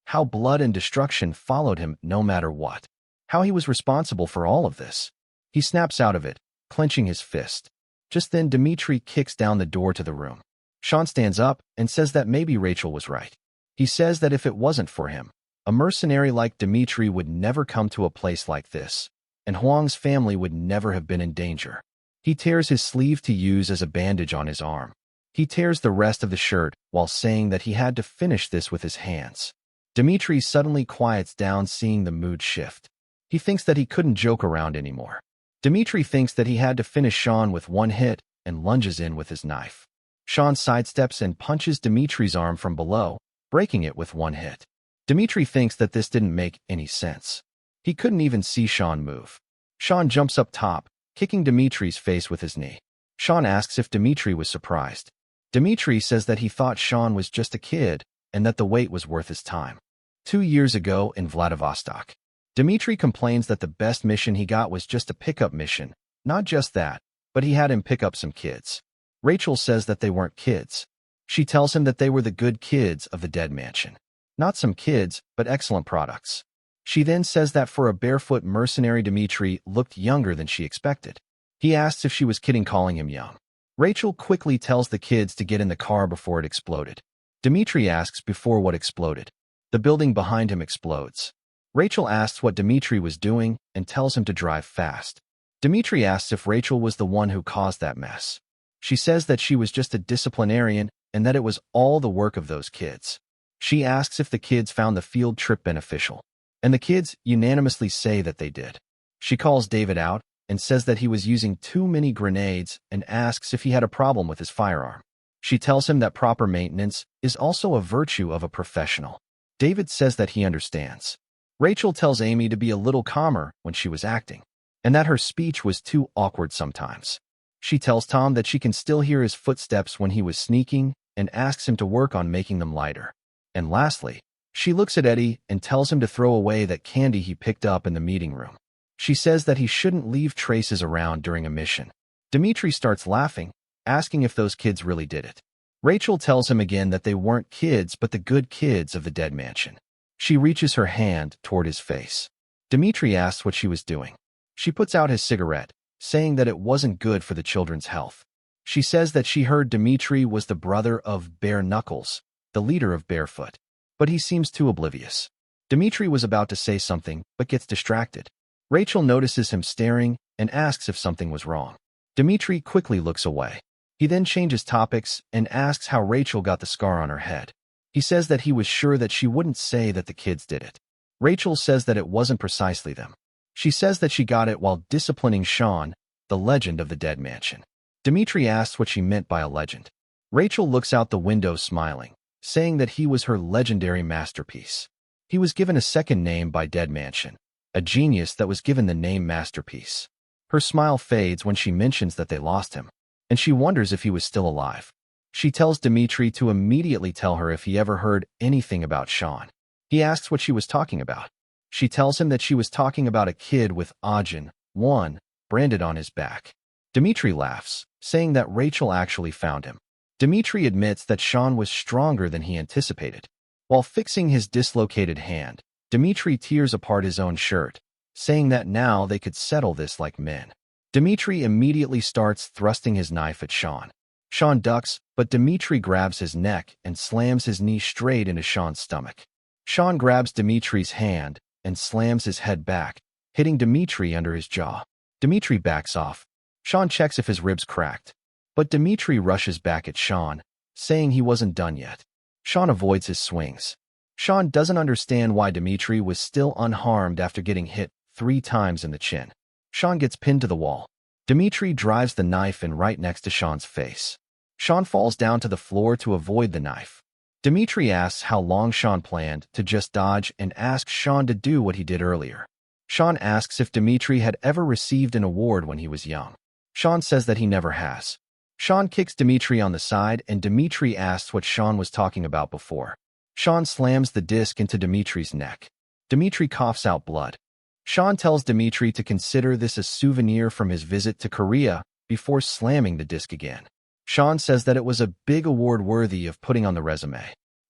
How blood and destruction followed him no matter what. How he was responsible for all of this. He snaps out of it, clenching his fist. Just then Dmitri kicks down the door to the room. Sean stands up and says that maybe Rachel was right. He says that if it wasn't for him, a mercenary like Dmitri would never come to a place like this, and Huang's family would never have been in danger. He tears his sleeve to use as a bandage on his arm. He tears the rest of the shirt while saying that he had to finish this with his hands. Dmitri suddenly quiets down seeing the mood shift. He thinks that he couldn't joke around anymore. Dmitri thinks that he had to finish Sean with one hit and lunges in with his knife. Sean sidesteps and punches Dmitri's arm from below, breaking it with one hit. Dmitri thinks that this didn't make any sense. He couldn't even see Sean move. Sean jumps up top, kicking Dmitri's face with his knee. Sean asks if Dmitri was surprised. Dmitri says that he thought Sean was just a kid and that the wait was worth his time. 2 years ago in Vladivostok, Dmitri complains that the best mission he got was just a pickup mission. Not just that, but he had him pick up some kids. Rachel says that they weren't kids. She tells him that they were the good kids of the dead mansion. Not some kids, but excellent products. She then says that for a barefoot mercenary, Dmitri looked younger than she expected. He asks if she was kidding calling him young. Rachel quickly tells the kids to get in the car before it exploded. Dmitri asks before what exploded. The building behind him explodes. Rachel asks what Dmitri was doing and tells him to drive fast. Dmitri asks if Rachel was the one who caused that mess. She says that she was just a disciplinarian and that it was all the work of those kids. She asks if the kids found the field trip beneficial, and the kids unanimously say that they did. She calls David out and says that he was using too many grenades and asks if he had a problem with his firearm. She tells him that proper maintenance is also a virtue of a professional. David says that he understands. Rachel tells Amy to be a little calmer when she was acting, and that her speech was too awkward sometimes. She tells Tom that she can still hear his footsteps when he was sneaking and asks him to work on making them lighter. And lastly, she looks at Eddie and tells him to throw away that candy he picked up in the meeting room. She says that he shouldn't leave traces around during a mission. Dmitri starts laughing, asking if those kids really did it. Rachel tells him again that they weren't kids but the good kids of the dead mansion. She reaches her hand toward his face. Dmitri asks what she was doing. She puts out his cigarette, saying that it wasn't good for the children's health. She says that she heard Dmitri was the brother of Bare Knuckles, the leader of Barefoot, but he seems too oblivious. Dmitri was about to say something, but gets distracted. Rachel notices him staring and asks if something was wrong. Dmitri quickly looks away. He then changes topics and asks how Rachel got the scar on her head. He says that he was sure that she wouldn't say that the kids did it. Rachel says that it wasn't precisely them. She says that she got it while disciplining Sean, the legend of the dead mansion. Dmitri asks what she meant by a legend. Rachel looks out the window smiling, saying that he was her legendary masterpiece. He was given a second name by Dead Mansion, a genius that was given the name Masterpiece. Her smile fades when she mentions that they lost him, and she wonders if he was still alive. She tells Dmitri to immediately tell her if he ever heard anything about Sean. He asks what she was talking about. She tells him that she was talking about a kid with Ajin 1 branded on his back. Dmitri laughs, saying that Rachel actually found him. Dmitri admits that Sean was stronger than he anticipated. While fixing his dislocated hand, Dmitri tears apart his own shirt, saying that now they could settle this like men. Dmitri immediately starts thrusting his knife at Sean. Sean ducks, but Dmitri grabs his neck and slams his knee straight into Sean's stomach. Sean grabs Dmitri's hand and slams his head back, hitting Dmitri under his jaw. Dmitri backs off. Sean checks if his ribs cracked, but Dmitri rushes back at Sean, saying he wasn't done yet. Sean avoids his swings. Sean doesn't understand why Dmitri was still unharmed after getting hit 3 times in the chin. Sean gets pinned to the wall. Dmitri drives the knife in right next to Sean's face. Sean falls down to the floor to avoid the knife. Dmitri asks how long Sean planned to just dodge and asks Sean to do what he did earlier. Sean asks if Dmitri had ever received an award when he was young. Sean says that he never has. Sean kicks Dmitri on the side and Dmitri asks what Sean was talking about before. Sean slams the disc into Dmitri's neck. Dmitri coughs out blood. Sean tells Dmitri to consider this a souvenir from his visit to Korea before slamming the disc again. Sean says that it was a big award worthy of putting on the resume.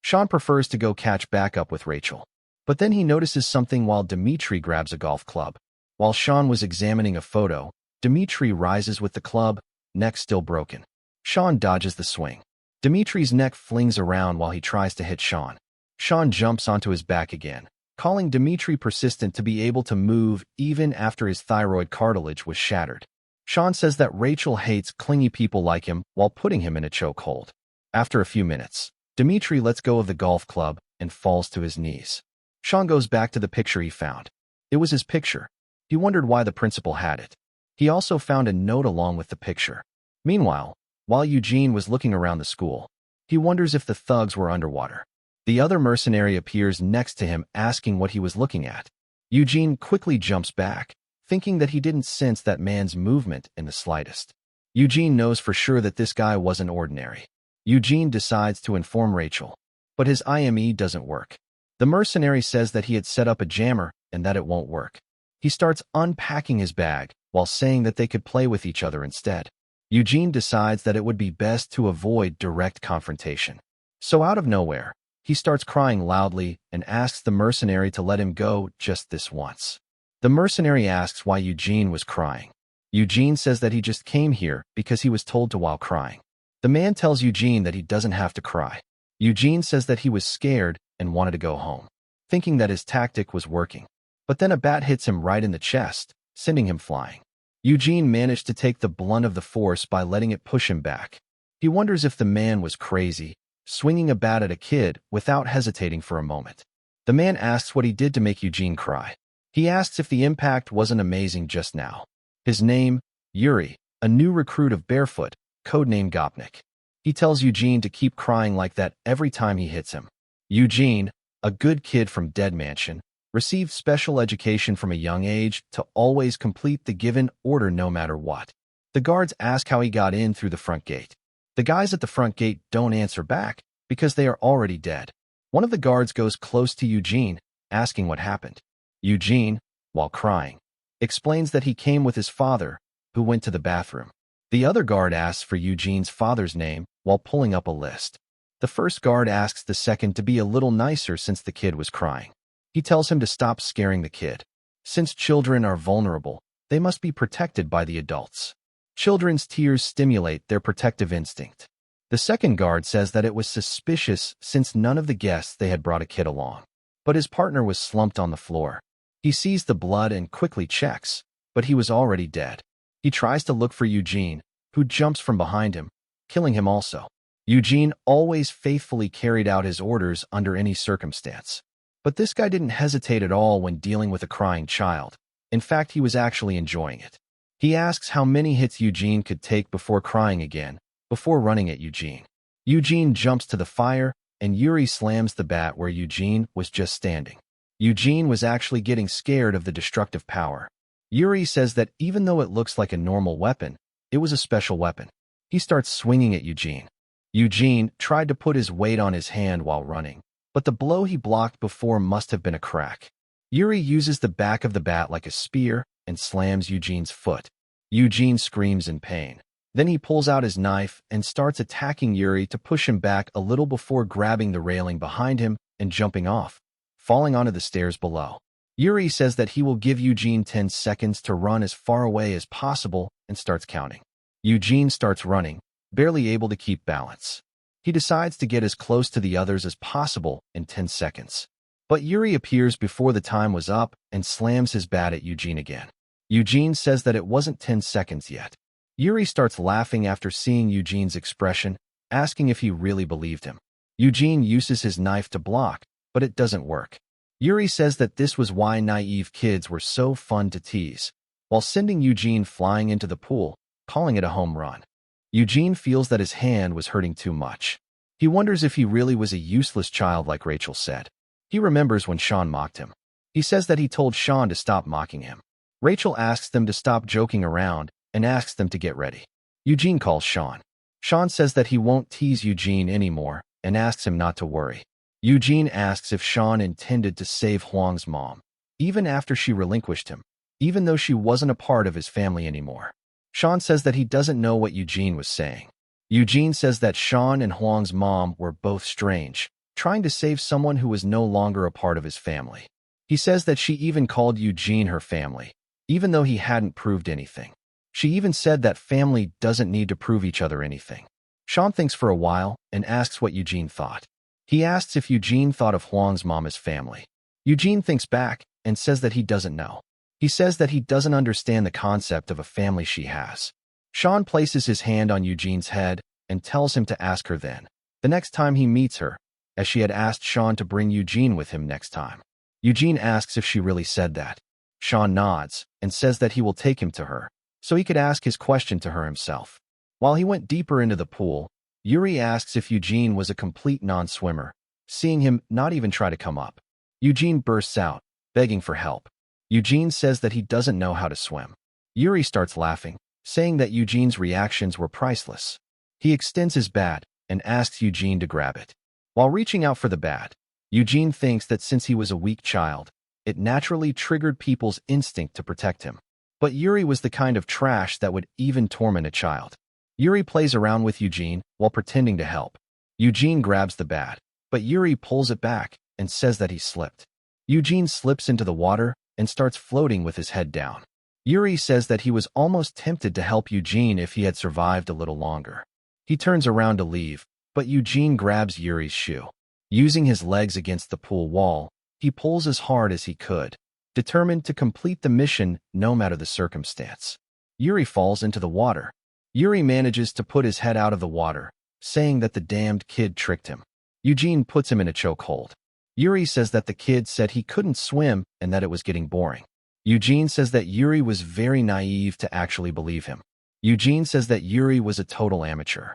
Sean prefers to go catch back up with Rachel. But then he notices something while Dmitri grabs a golf club. While Sean was examining a photo, Dmitri rises with the club, neck still broken. Sean dodges the swing. Dmitri's neck flings around while he tries to hit Sean. Sean jumps onto his back again, calling Dmitri persistent to be able to move even after his thyroid cartilage was shattered. Sean says that Rachel hates clingy people like him while putting him in a chokehold. After a few minutes, Dmitri lets go of the golf club and falls to his knees. Sean goes back to the picture he found. It was his picture. He wondered why the principal had it. He also found a note along with the picture. Meanwhile, while Eugene was looking around the school, he wonders if the thugs were underwater. The other mercenary appears next to him asking what he was looking at. Eugene quickly jumps back, thinking that he didn't sense that man's movement in the slightest. Eugene knows for sure that this guy wasn't ordinary. Eugene decides to inform Rachel, but his IME doesn't work. The mercenary says that he had set up a jammer and that it won't work. He starts unpacking his bag while saying that they could play with each other instead. Eugene decides that it would be best to avoid direct confrontation. So out of nowhere, he starts crying loudly and asks the mercenary to let him go just this once. The mercenary asks why Eugene was crying. Eugene says that he just came here because he was told to while crying. The man tells Eugene that he doesn't have to cry. Eugene says that he was scared and wanted to go home, thinking that his tactic was working. But then a bat hits him right in the chest, sending him flying. Eugene managed to take the blunt of the force by letting it push him back. He wonders if the man was crazy, swinging a bat at a kid without hesitating for a moment. The man asks what he did to make Eugene cry. He asks if the impact wasn't amazing just now. His name, Yuri, a new recruit of Barefoot, codename Gopnik. He tells Eugene to keep crying like that every time he hits him. Eugene, a good kid from Dead Mansion, received special education from a young age to always complete the given order no matter what. The guards ask how he got in through the front gate. The guys at the front gate don't answer back because they are already dead. One of the guards goes close to Eugene, asking what happened. Eugene, while crying, explains that he came with his father, who went to the bathroom. The other guard asks for Eugene's father's name while pulling up a list. The first guard asks the second to be a little nicer since the kid was crying. He tells him to stop scaring the kid. Since children are vulnerable, they must be protected by the adults. Children's tears stimulate their protective instinct. The second guard says that it was suspicious since none of the guests they had brought a kid along. But his partner was slumped on the floor. He sees the blood and quickly checks, but he was already dead. He tries to look for Eugene, who jumps from behind him, killing him also. Eugene always faithfully carried out his orders under any circumstance. But this guy didn't hesitate at all when dealing with a crying child. In fact, he was actually enjoying it. He asks how many hits Eugene could take before crying again, before running at Eugene. Eugene jumps to the fire, and Yuri slams the bat where Eugene was just standing. Eugene was actually getting scared of the destructive power. Yuri says that even though it looks like a normal weapon, it was a special weapon. He starts swinging at Eugene. Eugene tried to put his weight on his hand while running, but the blow he blocked before must have been a crack. Yuri uses the back of the bat like a spear and slams Eugene's foot. Eugene screams in pain. Then he pulls out his knife and starts attacking Yuri to push him back a little before grabbing the railing behind him and jumping off, falling onto the stairs below. Yuri says that he will give Eugene 10 seconds to run as far away as possible and starts counting. Eugene starts running, barely able to keep balance. He decides to get as close to the others as possible in 10 seconds. But Yuri appears before the time was up and slams his bat at Eugene again. Eugene says that it wasn't 10 seconds yet. Yuri starts laughing after seeing Eugene's expression, asking if he really believed him. Eugene uses his knife to block, but it doesn't work. Yuri says that this was why naive kids were so fun to tease, while sending Eugene flying into the pool, calling it a home run. Eugene feels that his hand was hurting too much. He wonders if he really was a useless child like Rachel said. He remembers when Sean mocked him. He says that he told Sean to stop mocking him. Rachel asks them to stop joking around and asks them to get ready. Eugene calls Sean. Sean says that he won't tease Eugene anymore and asks him not to worry. Eugene asks if Sean intended to save Huang's mom, even after she relinquished him, even though she wasn't a part of his family anymore. Sean says that he doesn't know what Eugene was saying. Eugene says that Sean and Huang's mom were both strange, trying to save someone who was no longer a part of his family. He says that she even called Eugene her family, even though he hadn't proved anything. She even said that family doesn't need to prove each other anything. Sean thinks for a while and asks what Eugene thought. He asks if Eugene thought of Huang's mom as family. Eugene thinks back and says that he doesn't know. He says that he doesn't understand the concept of a family she has. Sean places his hand on Eugene's head and tells him to ask her then, the next time he meets her, as she had asked Sean to bring Eugene with him next time. Eugene asks if she really said that. Sean nods and says that he will take him to her, so he could ask his question to her himself. While he went deeper into the pool, Yuri asks if Eugene was a complete non-swimmer, seeing him not even try to come up. Eugene bursts out, begging for help. Eugene says that he doesn't know how to swim. Yuri starts laughing, saying that Eugene's reactions were priceless. He extends his bat and asks Eugene to grab it. While reaching out for the bat, Eugene thinks that since he was a weak child, it naturally triggered people's instinct to protect him. But Yuri was the kind of trash that would even torment a child. Yuri plays around with Eugene while pretending to help. Eugene grabs the bat, but Yuri pulls it back and says that he slipped. Eugene slips into the water and starts floating with his head down. Yuri says that he was almost tempted to help Eugene if he had survived a little longer. He turns around to leave, but Eugene grabs Yuri's shoe. Using his legs against the pool wall, he pulls as hard as he could, determined to complete the mission no matter the circumstance. Yuri falls into the water. Yuri manages to put his head out of the water, saying that the damned kid tricked him. Eugene puts him in a chokehold. Yuri says that the kid said he couldn't swim and that it was getting boring. Eugene says that Yuri was very naive to actually believe him. Eugene says that Yuri was a total amateur.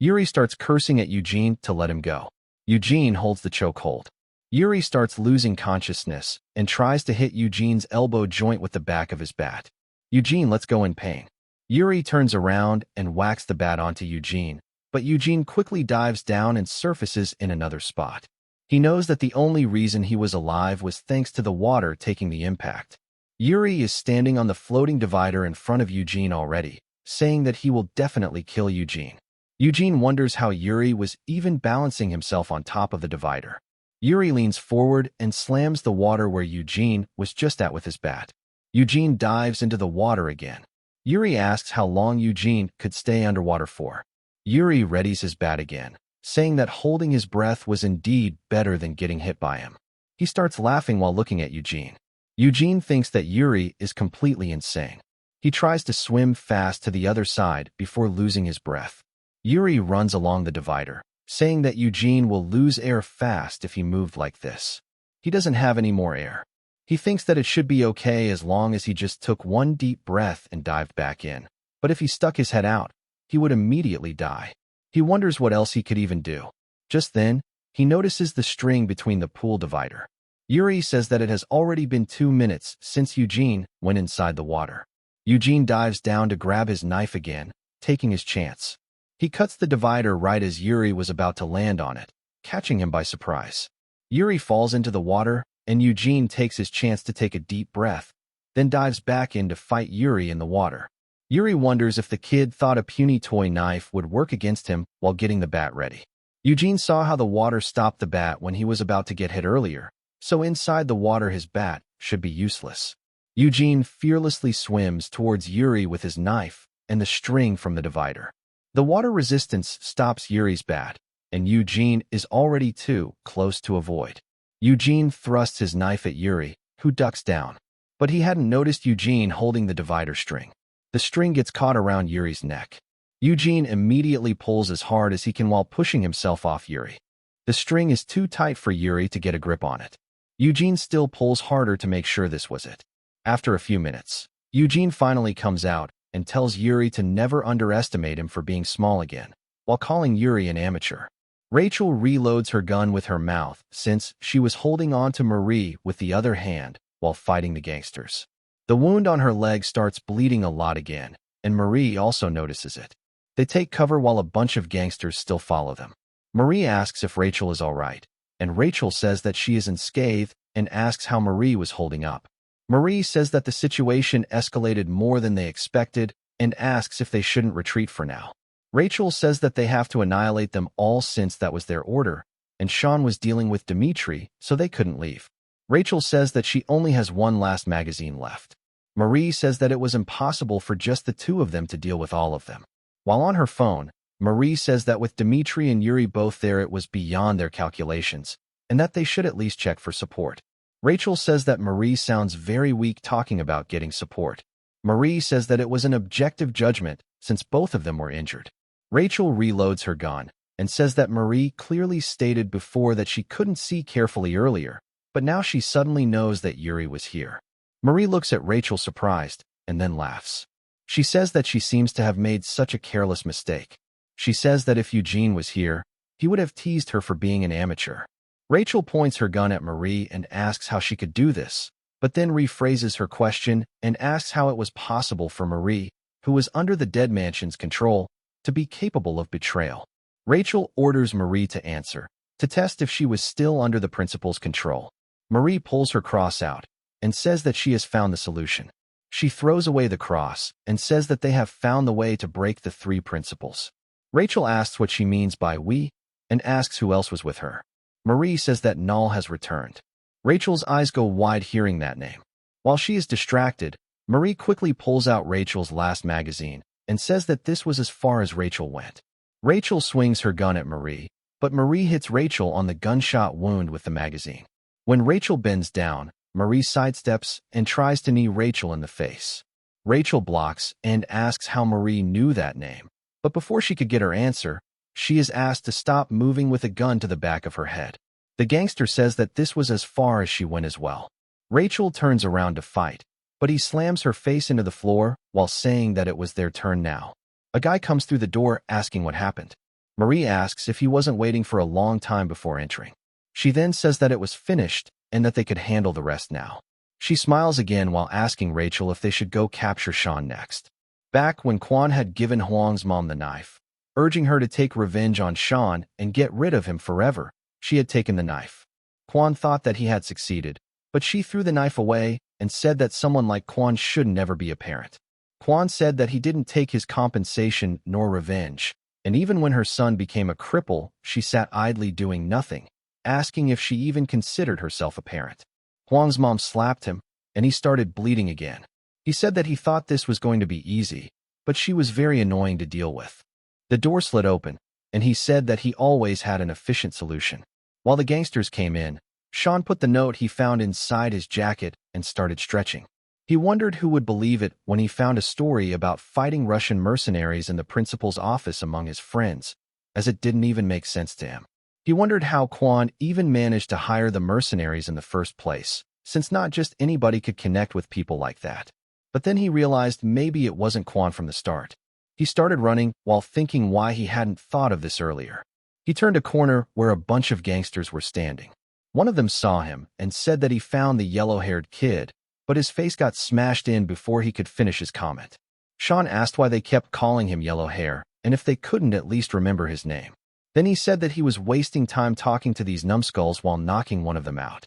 Yuri starts cursing at Eugene to let him go. Eugene holds the chokehold. Yuri starts losing consciousness and tries to hit Eugene's elbow joint with the back of his bat. Eugene lets go in pain. Yuri turns around and whacks the bat onto Eugene, but Eugene quickly dives down and surfaces in another spot. He knows that the only reason he was alive was thanks to the water taking the impact. Yuri is standing on the floating divider in front of Eugene already, saying that he will definitely kill Eugene. Eugene wonders how Yuri was even balancing himself on top of the divider. Yuri leans forward and slams the water where Eugene was just at with his bat. Eugene dives into the water again. Yuri asks how long Eugene could stay underwater for. Yuri readies his bat again, saying that holding his breath was indeed better than getting hit by him. He starts laughing while looking at Eugene. Eugene thinks that Yuri is completely insane. He tries to swim fast to the other side before losing his breath. Yuri runs along the divider, saying that Eugene will lose air fast if he moved like this. He doesn't have any more air. He thinks that it should be okay as long as he just took one deep breath and dived back in. But if he stuck his head out, he would immediately die. He wonders what else he could even do. Just then, he notices the string between the pool divider. Yuri says that it has already been 2 minutes since Eugene went inside the water. Eugene dives down to grab his knife again, taking his chance. He cuts the divider right as Yuri was about to land on it, catching him by surprise. Yuri falls into the water, and Eugene takes his chance to take a deep breath, then dives back in to fight Yuri in the water. Yuri wonders if the kid thought a puny toy knife would work against him while getting the bat ready. Eugene saw how the water stopped the bat when he was about to get hit earlier, so inside the water his bat should be useless. Eugene fearlessly swims towards Yuri with his knife and the string from the divider. The water resistance stops Yuri's bat, and Eugene is already too close to avoid. Eugene thrusts his knife at Yuri, who ducks down. But he hadn't noticed Eugene holding the divider string. The string gets caught around Yuri's neck. Eugene immediately pulls as hard as he can while pushing himself off Yuri. The string is too tight for Yuri to get a grip on it. Eugene still pulls harder to make sure this was it. After a few minutes, Eugene finally comes out and tells Yuri to never underestimate him for being small again, while calling Yuri an amateur. Rachel reloads her gun with her mouth since she was holding on to Marie with the other hand while fighting the gangsters. The wound on her leg starts bleeding a lot again, and Marie also notices it. They take cover while a bunch of gangsters still follow them. Marie asks if Rachel is all right, and Rachel says that she is unscathed and asks how Marie was holding up. Marie says that the situation escalated more than they expected and asks if they shouldn't retreat for now. Rachel says that they have to annihilate them all since that was their order, and Sean was dealing with Dimitri, so they couldn't leave. Rachel says that she only has one last magazine left. Marie says that it was impossible for just the two of them to deal with all of them. While on her phone, Marie says that with Dimitri and Yuri both there it was beyond their calculations, and that they should at least check for support. Rachel says that Marie sounds very weak talking about getting support. Marie says that it was an objective judgment since both of them were injured. Rachel reloads her gun and says that Marie clearly stated before that she couldn't see carefully earlier, but now she suddenly knows that Yuri was here. Marie looks at Rachel surprised and then laughs. She says that she seems to have made such a careless mistake. She says that if Eugene was here, he would have teased her for being an amateur. Rachel points her gun at Marie and asks how she could do this, but then rephrases her question and asks how it was possible for Marie, who was under the dead mansion's control, to be capable of betrayal. Rachel orders Marie to answer, to test if she was still under the principal's control. Marie pulls her cross out and says that she has found the solution. She throws away the cross and says that they have found the way to break the three principles. Rachel asks what she means by we and asks who else was with her. Marie says that Null has returned. Rachel's eyes go wide hearing that name. While she is distracted, Marie quickly pulls out Rachel's last magazine and says that this was as far as Rachel went. Rachel swings her gun at Marie, but Marie hits Rachel on the gunshot wound with the magazine. When Rachel bends down, Marie sidesteps and tries to knee Rachel in the face. Rachel blocks and asks how Marie knew that name, but before she could get her answer, she is asked to stop moving with a gun to the back of her head. The gangster says that this was as far as she went as well. Rachel turns around to fight, but he slams her face into the floor while saying that it was their turn now. A guy comes through the door asking what happened. Marie asks if he wasn't waiting for a long time before entering. She then says that it was finished and that they could handle the rest now. She smiles again while asking Rachel if they should go capture Sean next. Back when Kwon had given Huang's mom the knife, urging her to take revenge on Sean and get rid of him forever, she had taken the knife. Kwon thought that he had succeeded, but she threw the knife away and said that someone like Kwon should never be a parent. Kwon said that he didn't take his compensation nor revenge, and even when her son became a cripple, she sat idly doing nothing, asking if she even considered herself a parent. Huang's mom slapped him, and he started bleeding again. He said that he thought this was going to be easy, but she was very annoying to deal with. The door slid open, and he said that he always had an efficient solution. While the gangsters came in, Sean put the note he found inside his jacket and started stretching. He wondered who would believe it when he found a story about fighting Russian mercenaries in the principal's office among his friends, as it didn't even make sense to him. He wondered how Kwon even managed to hire the mercenaries in the first place, since not just anybody could connect with people like that. But then he realized maybe it wasn't Kwon from the start. He started running while thinking why he hadn't thought of this earlier. He turned a corner where a bunch of gangsters were standing. One of them saw him and said that he found the yellow-haired kid, but his face got smashed in before he could finish his comment. Sean asked why they kept calling him Yellow Hair and if they couldn't at least remember his name. Then he said that he was wasting time talking to these numbskulls while knocking one of them out.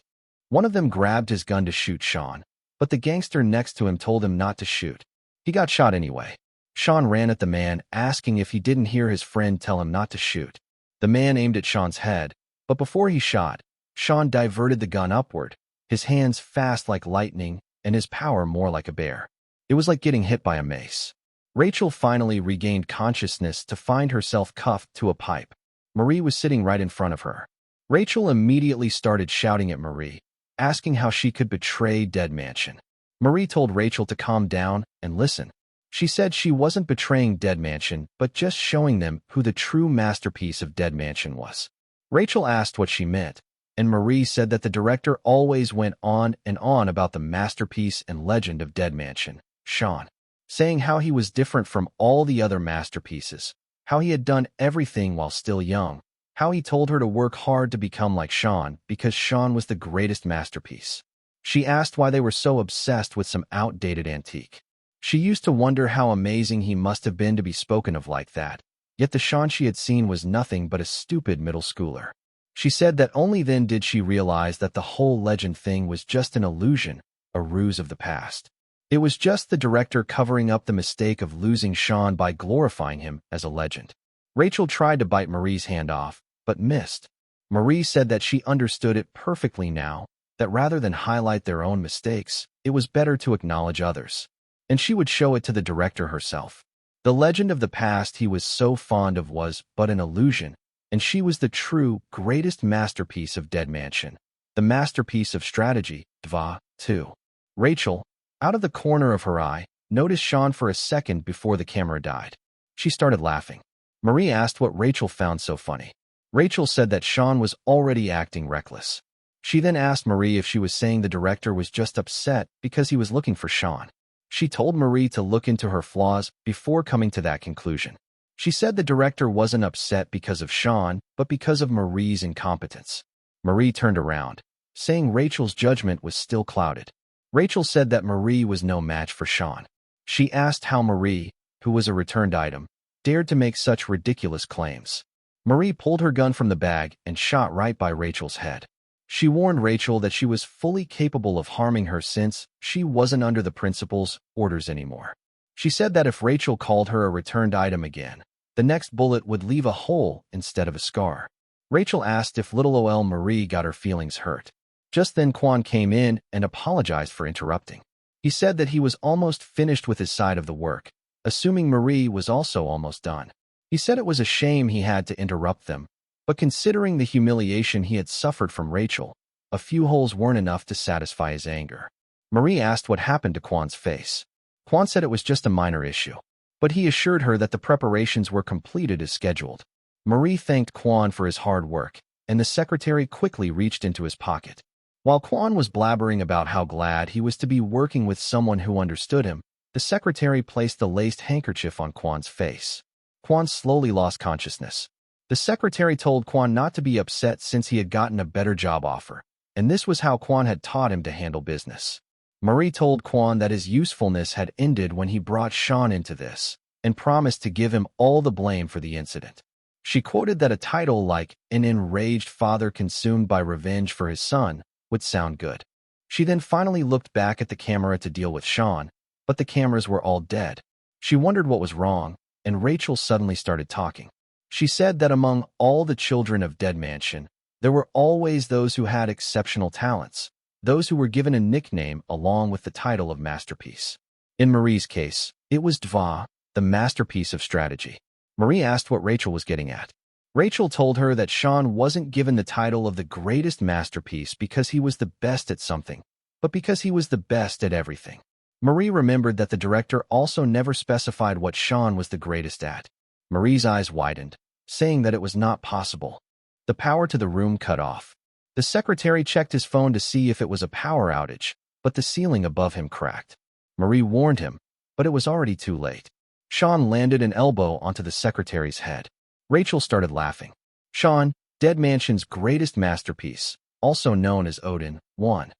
One of them grabbed his gun to shoot Sean, but the gangster next to him told him not to shoot. He got shot anyway. Sean ran at the man, asking if he didn't hear his friend tell him not to shoot. The man aimed at Sean's head, but before he shot, Sean diverted the gun upward, his hands fast like lightning and his power more like a bear. It was like getting hit by a mace. Rachel finally regained consciousness to find herself cuffed to a pipe. Marie was sitting right in front of her. Rachel immediately started shouting at Marie, asking how she could betray Dead Mansion. Marie told Rachel to calm down and listen. She said she wasn't betraying Dead Mansion, but just showing them who the true masterpiece of Dead Mansion was. Rachel asked what she meant, and Marie said that the director always went on and on about the masterpiece and legend of Dead Mansion, Sean, saying how he was different from all the other masterpieces, how he had done everything while still young, how he told her to work hard to become like Sean because Sean was the greatest masterpiece. She asked why they were so obsessed with some outdated antique. She used to wonder how amazing he must have been to be spoken of like that, yet the Sean she had seen was nothing but a stupid middle schooler. She said that only then did she realize that the whole legend thing was just an illusion, a ruse of the past. It was just the director covering up the mistake of losing Sean by glorifying him as a legend. Rachel tried to bite Marie's hand off, but missed. Marie said that she understood it perfectly now, that rather than highlight their own mistakes, it was better to acknowledge others. And she would show it to the director herself. The legend of the past he was so fond of was but an illusion, and she was the true, greatest masterpiece of Dead Mansion, the masterpiece of strategy, Dva, too. Rachel, out of the corner of her eye, noticed Sean for a second before the camera died. She started laughing. Marie asked what Rachel found so funny. Rachel said that Sean was already acting reckless. She then asked Marie if she was saying the director was just upset because he was looking for Sean. She told Marie to look into her flaws before coming to that conclusion. She said the director wasn't upset because of Sean, but because of Marie's incompetence. Marie turned around, saying Rachel's judgment was still clouded. Rachel said that Marie was no match for Sean. She asked how Marie, who was a returned item, dared to make such ridiculous claims. Marie pulled her gun from the bag and shot right by Rachel's head. She warned Rachel that she was fully capable of harming her since she wasn't under the principal's orders anymore. She said that if Rachel called her a returned item again, the next bullet would leave a hole instead of a scar. Rachel asked if little ol' Marie got her feelings hurt. Just then Kwon came in and apologized for interrupting. He said that he was almost finished with his side of the work, assuming Marie was also almost done. He said it was a shame he had to interrupt them, but considering the humiliation he had suffered from Rachel, a few holes weren't enough to satisfy his anger. Marie asked what happened to Kwon's face. Kwon said it was just a minor issue, but he assured her that the preparations were completed as scheduled. Marie thanked Kwon for his hard work, and the secretary quickly reached into his pocket. While Kwon was blabbering about how glad he was to be working with someone who understood him, the secretary placed the laced handkerchief on Kwon's face. Kwon slowly lost consciousness. The secretary told Kwon not to be upset since he had gotten a better job offer, and this was how Kwon had taught him to handle business. Marie told Kwon that his usefulness had ended when he brought Sean into this, and promised to give him all the blame for the incident. She quoted that a title like "An Enraged Father Consumed by Revenge for His Son" would sound good. She then finally looked back at the camera to deal with Sean, but the cameras were all dead. She wondered what was wrong, and Rachel suddenly started talking. She said that among all the children of Dead Mansion, there were always those who had exceptional talents, those who were given a nickname along with the title of masterpiece. In Marie's case, it was Dva, the masterpiece of strategy. Marie asked what Rachel was getting at. Rachel told her that Sean wasn't given the title of the greatest masterpiece because he was the best at something, but because he was the best at everything. Marie remembered that the director also never specified what Sean was the greatest at. Marie's eyes widened, saying that it was not possible. The power to the room cut off. The secretary checked his phone to see if it was a power outage, but the ceiling above him cracked. Marie warned him, but it was already too late. Sean landed an elbow onto the secretary's head. Rachel started laughing. Sean, Dead Mansion's greatest masterpiece, also known as Odin, won.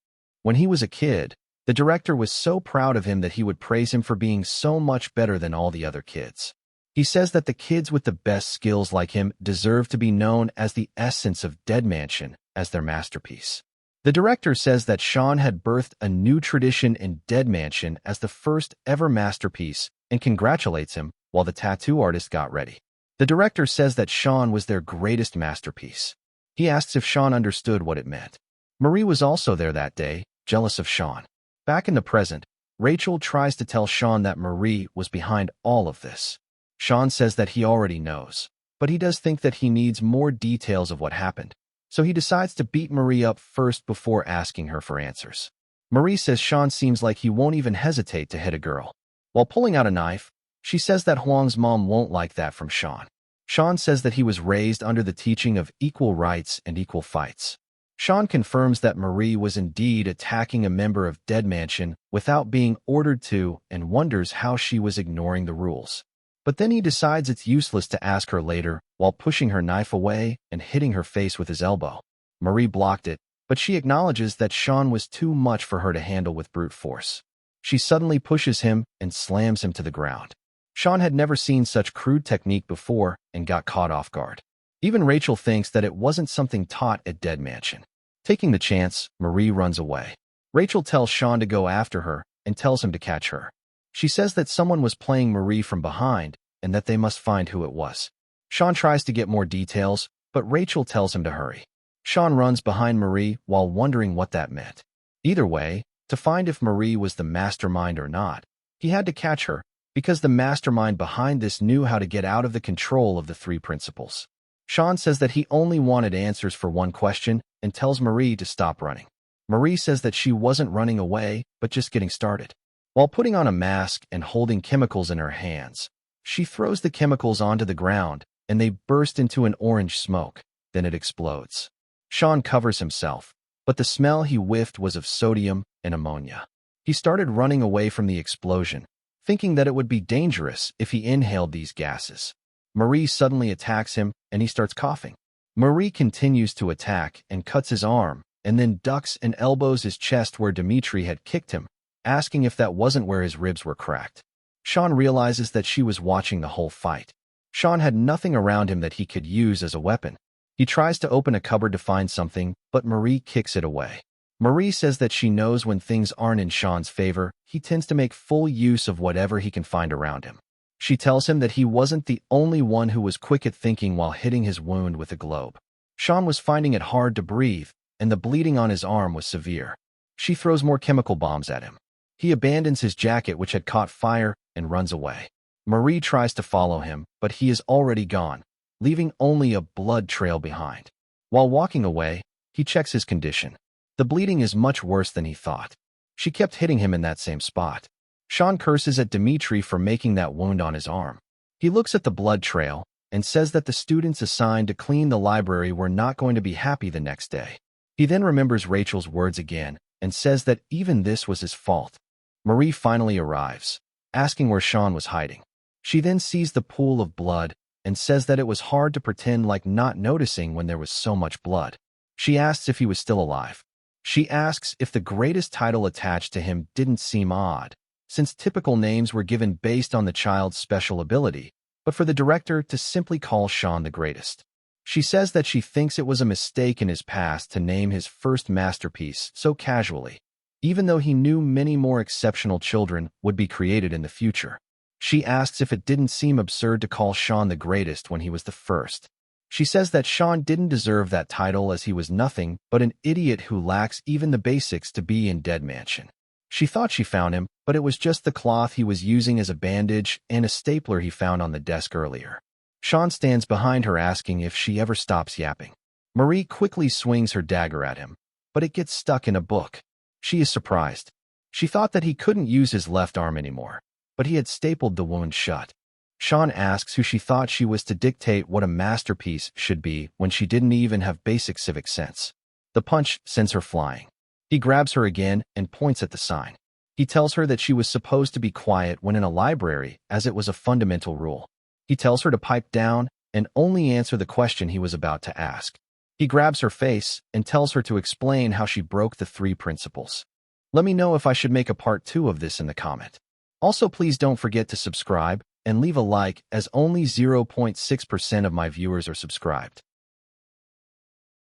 When he was a kid, the director was so proud of him that he would praise him for being so much better than all the other kids. He says that the kids with the best skills like him deserve to be known as the essence of Dead Mansion as their masterpiece. The director says that Sean had birthed a new tradition in Dead Mansion as the first ever masterpiece and congratulates him while the tattoo artist got ready. The director says that Sean was their greatest masterpiece. He asks if Sean understood what it meant. Marie was also there that day, jealous of Sean. Back in the present, Rachel tries to tell Sean that Marie was behind all of this. Sean says that he already knows, but he does think that he needs more details of what happened, so he decides to beat Marie up first before asking her for answers. Marie says Sean seems like he won't even hesitate to hit a girl. While pulling out a knife, she says that Huang's mom won't like that from Sean. Sean says that he was raised under the teaching of equal rights and equal fights. Sean confirms that Marie was indeed attacking a member of Dead Mansion without being ordered to and wonders how she was ignoring the rules. But then he decides it's useless to ask her later while pushing her knife away and hitting her face with his elbow. Marie blocked it, but she acknowledges that Sean was too much for her to handle with brute force. She suddenly pushes him and slams him to the ground. Sean had never seen such crude technique before and got caught off guard. Even Rachel thinks that it wasn't something taught at Dead Mansion. Taking the chance, Marie runs away. Rachel tells Sean to go after her and tells him to catch her. She says that someone was playing Marie from behind and that they must find who it was. Sean tries to get more details, but Rachel tells him to hurry. Sean runs behind Marie while wondering what that meant. Either way, to find if Marie was the mastermind or not, he had to catch her because the mastermind behind this knew how to get out of the control of the three principals. Sean says that he only wanted answers for one question and tells Marie to stop running. Marie says that she wasn't running away, but just getting started. While putting on a mask and holding chemicals in her hands, she throws the chemicals onto the ground and they burst into an orange smoke. Then it explodes. Sean covers himself, but the smell he whiffed was of sodium and ammonia. He started running away from the explosion, thinking that it would be dangerous if he inhaled these gases. Marie suddenly attacks him and he starts coughing. Marie continues to attack and cuts his arm, and then ducks and elbows his chest where Dmitri had kicked him, asking if that wasn't where his ribs were cracked. Sean realizes that she was watching the whole fight. Sean had nothing around him that he could use as a weapon. He tries to open a cupboard to find something, but Marie kicks it away. Marie says that she knows when things aren't in Sean's favor, he tends to make full use of whatever he can find around him. She tells him that he wasn't the only one who was quick at thinking while hitting his wound with a globe. Sean was finding it hard to breathe, and the bleeding on his arm was severe. She throws more chemical bombs at him. He abandons his jacket, which had caught fire, and runs away. Marie tries to follow him, but he is already gone, leaving only a blood trail behind. While walking away, he checks his condition. The bleeding is much worse than he thought. She kept hitting him in that same spot. Sean curses at Dimitri for making that wound on his arm. He looks at the blood trail and says that the students assigned to clean the library were not going to be happy the next day. He then remembers Rachel's words again and says that even this was his fault. Marie finally arrives, asking where Sean was hiding. She then sees the pool of blood and says that it was hard to pretend like not noticing when there was so much blood. She asks if he was still alive. She asks if the greatest title attached to him didn't seem odd, since typical names were given based on the child's special ability, but for the director to simply call Sean the greatest. She says that she thinks it was a mistake in his past to name his first masterpiece so casually, even though he knew many more exceptional children would be created in the future. She asks if it didn't seem absurd to call Sean the greatest when he was the first. She says that Sean didn't deserve that title as he was nothing but an idiot who lacks even the basics to be in Dead Mansion. She thought she found him, but it was just the cloth he was using as a bandage and a stapler he found on the desk earlier. Sean stands behind her asking if she ever stops yapping. Marie quickly swings her dagger at him, but it gets stuck in a book. She is surprised. She thought that he couldn't use his left arm anymore, but he had stapled the wound shut. Sean asks who she thought she was to dictate what a masterpiece should be when she didn't even have basic civic sense. The punch sends her flying. He grabs her again and points at the sign. He tells her that she was supposed to be quiet when in a library, as it was a fundamental rule. He tells her to pipe down and only answer the question he was about to ask. He grabs her face and tells her to explain how she broke the 3 principles. Let me know if I should make a part 2 of this in the comment. Also, please don't forget to subscribe and leave a like, as only 0.6% of my viewers are subscribed.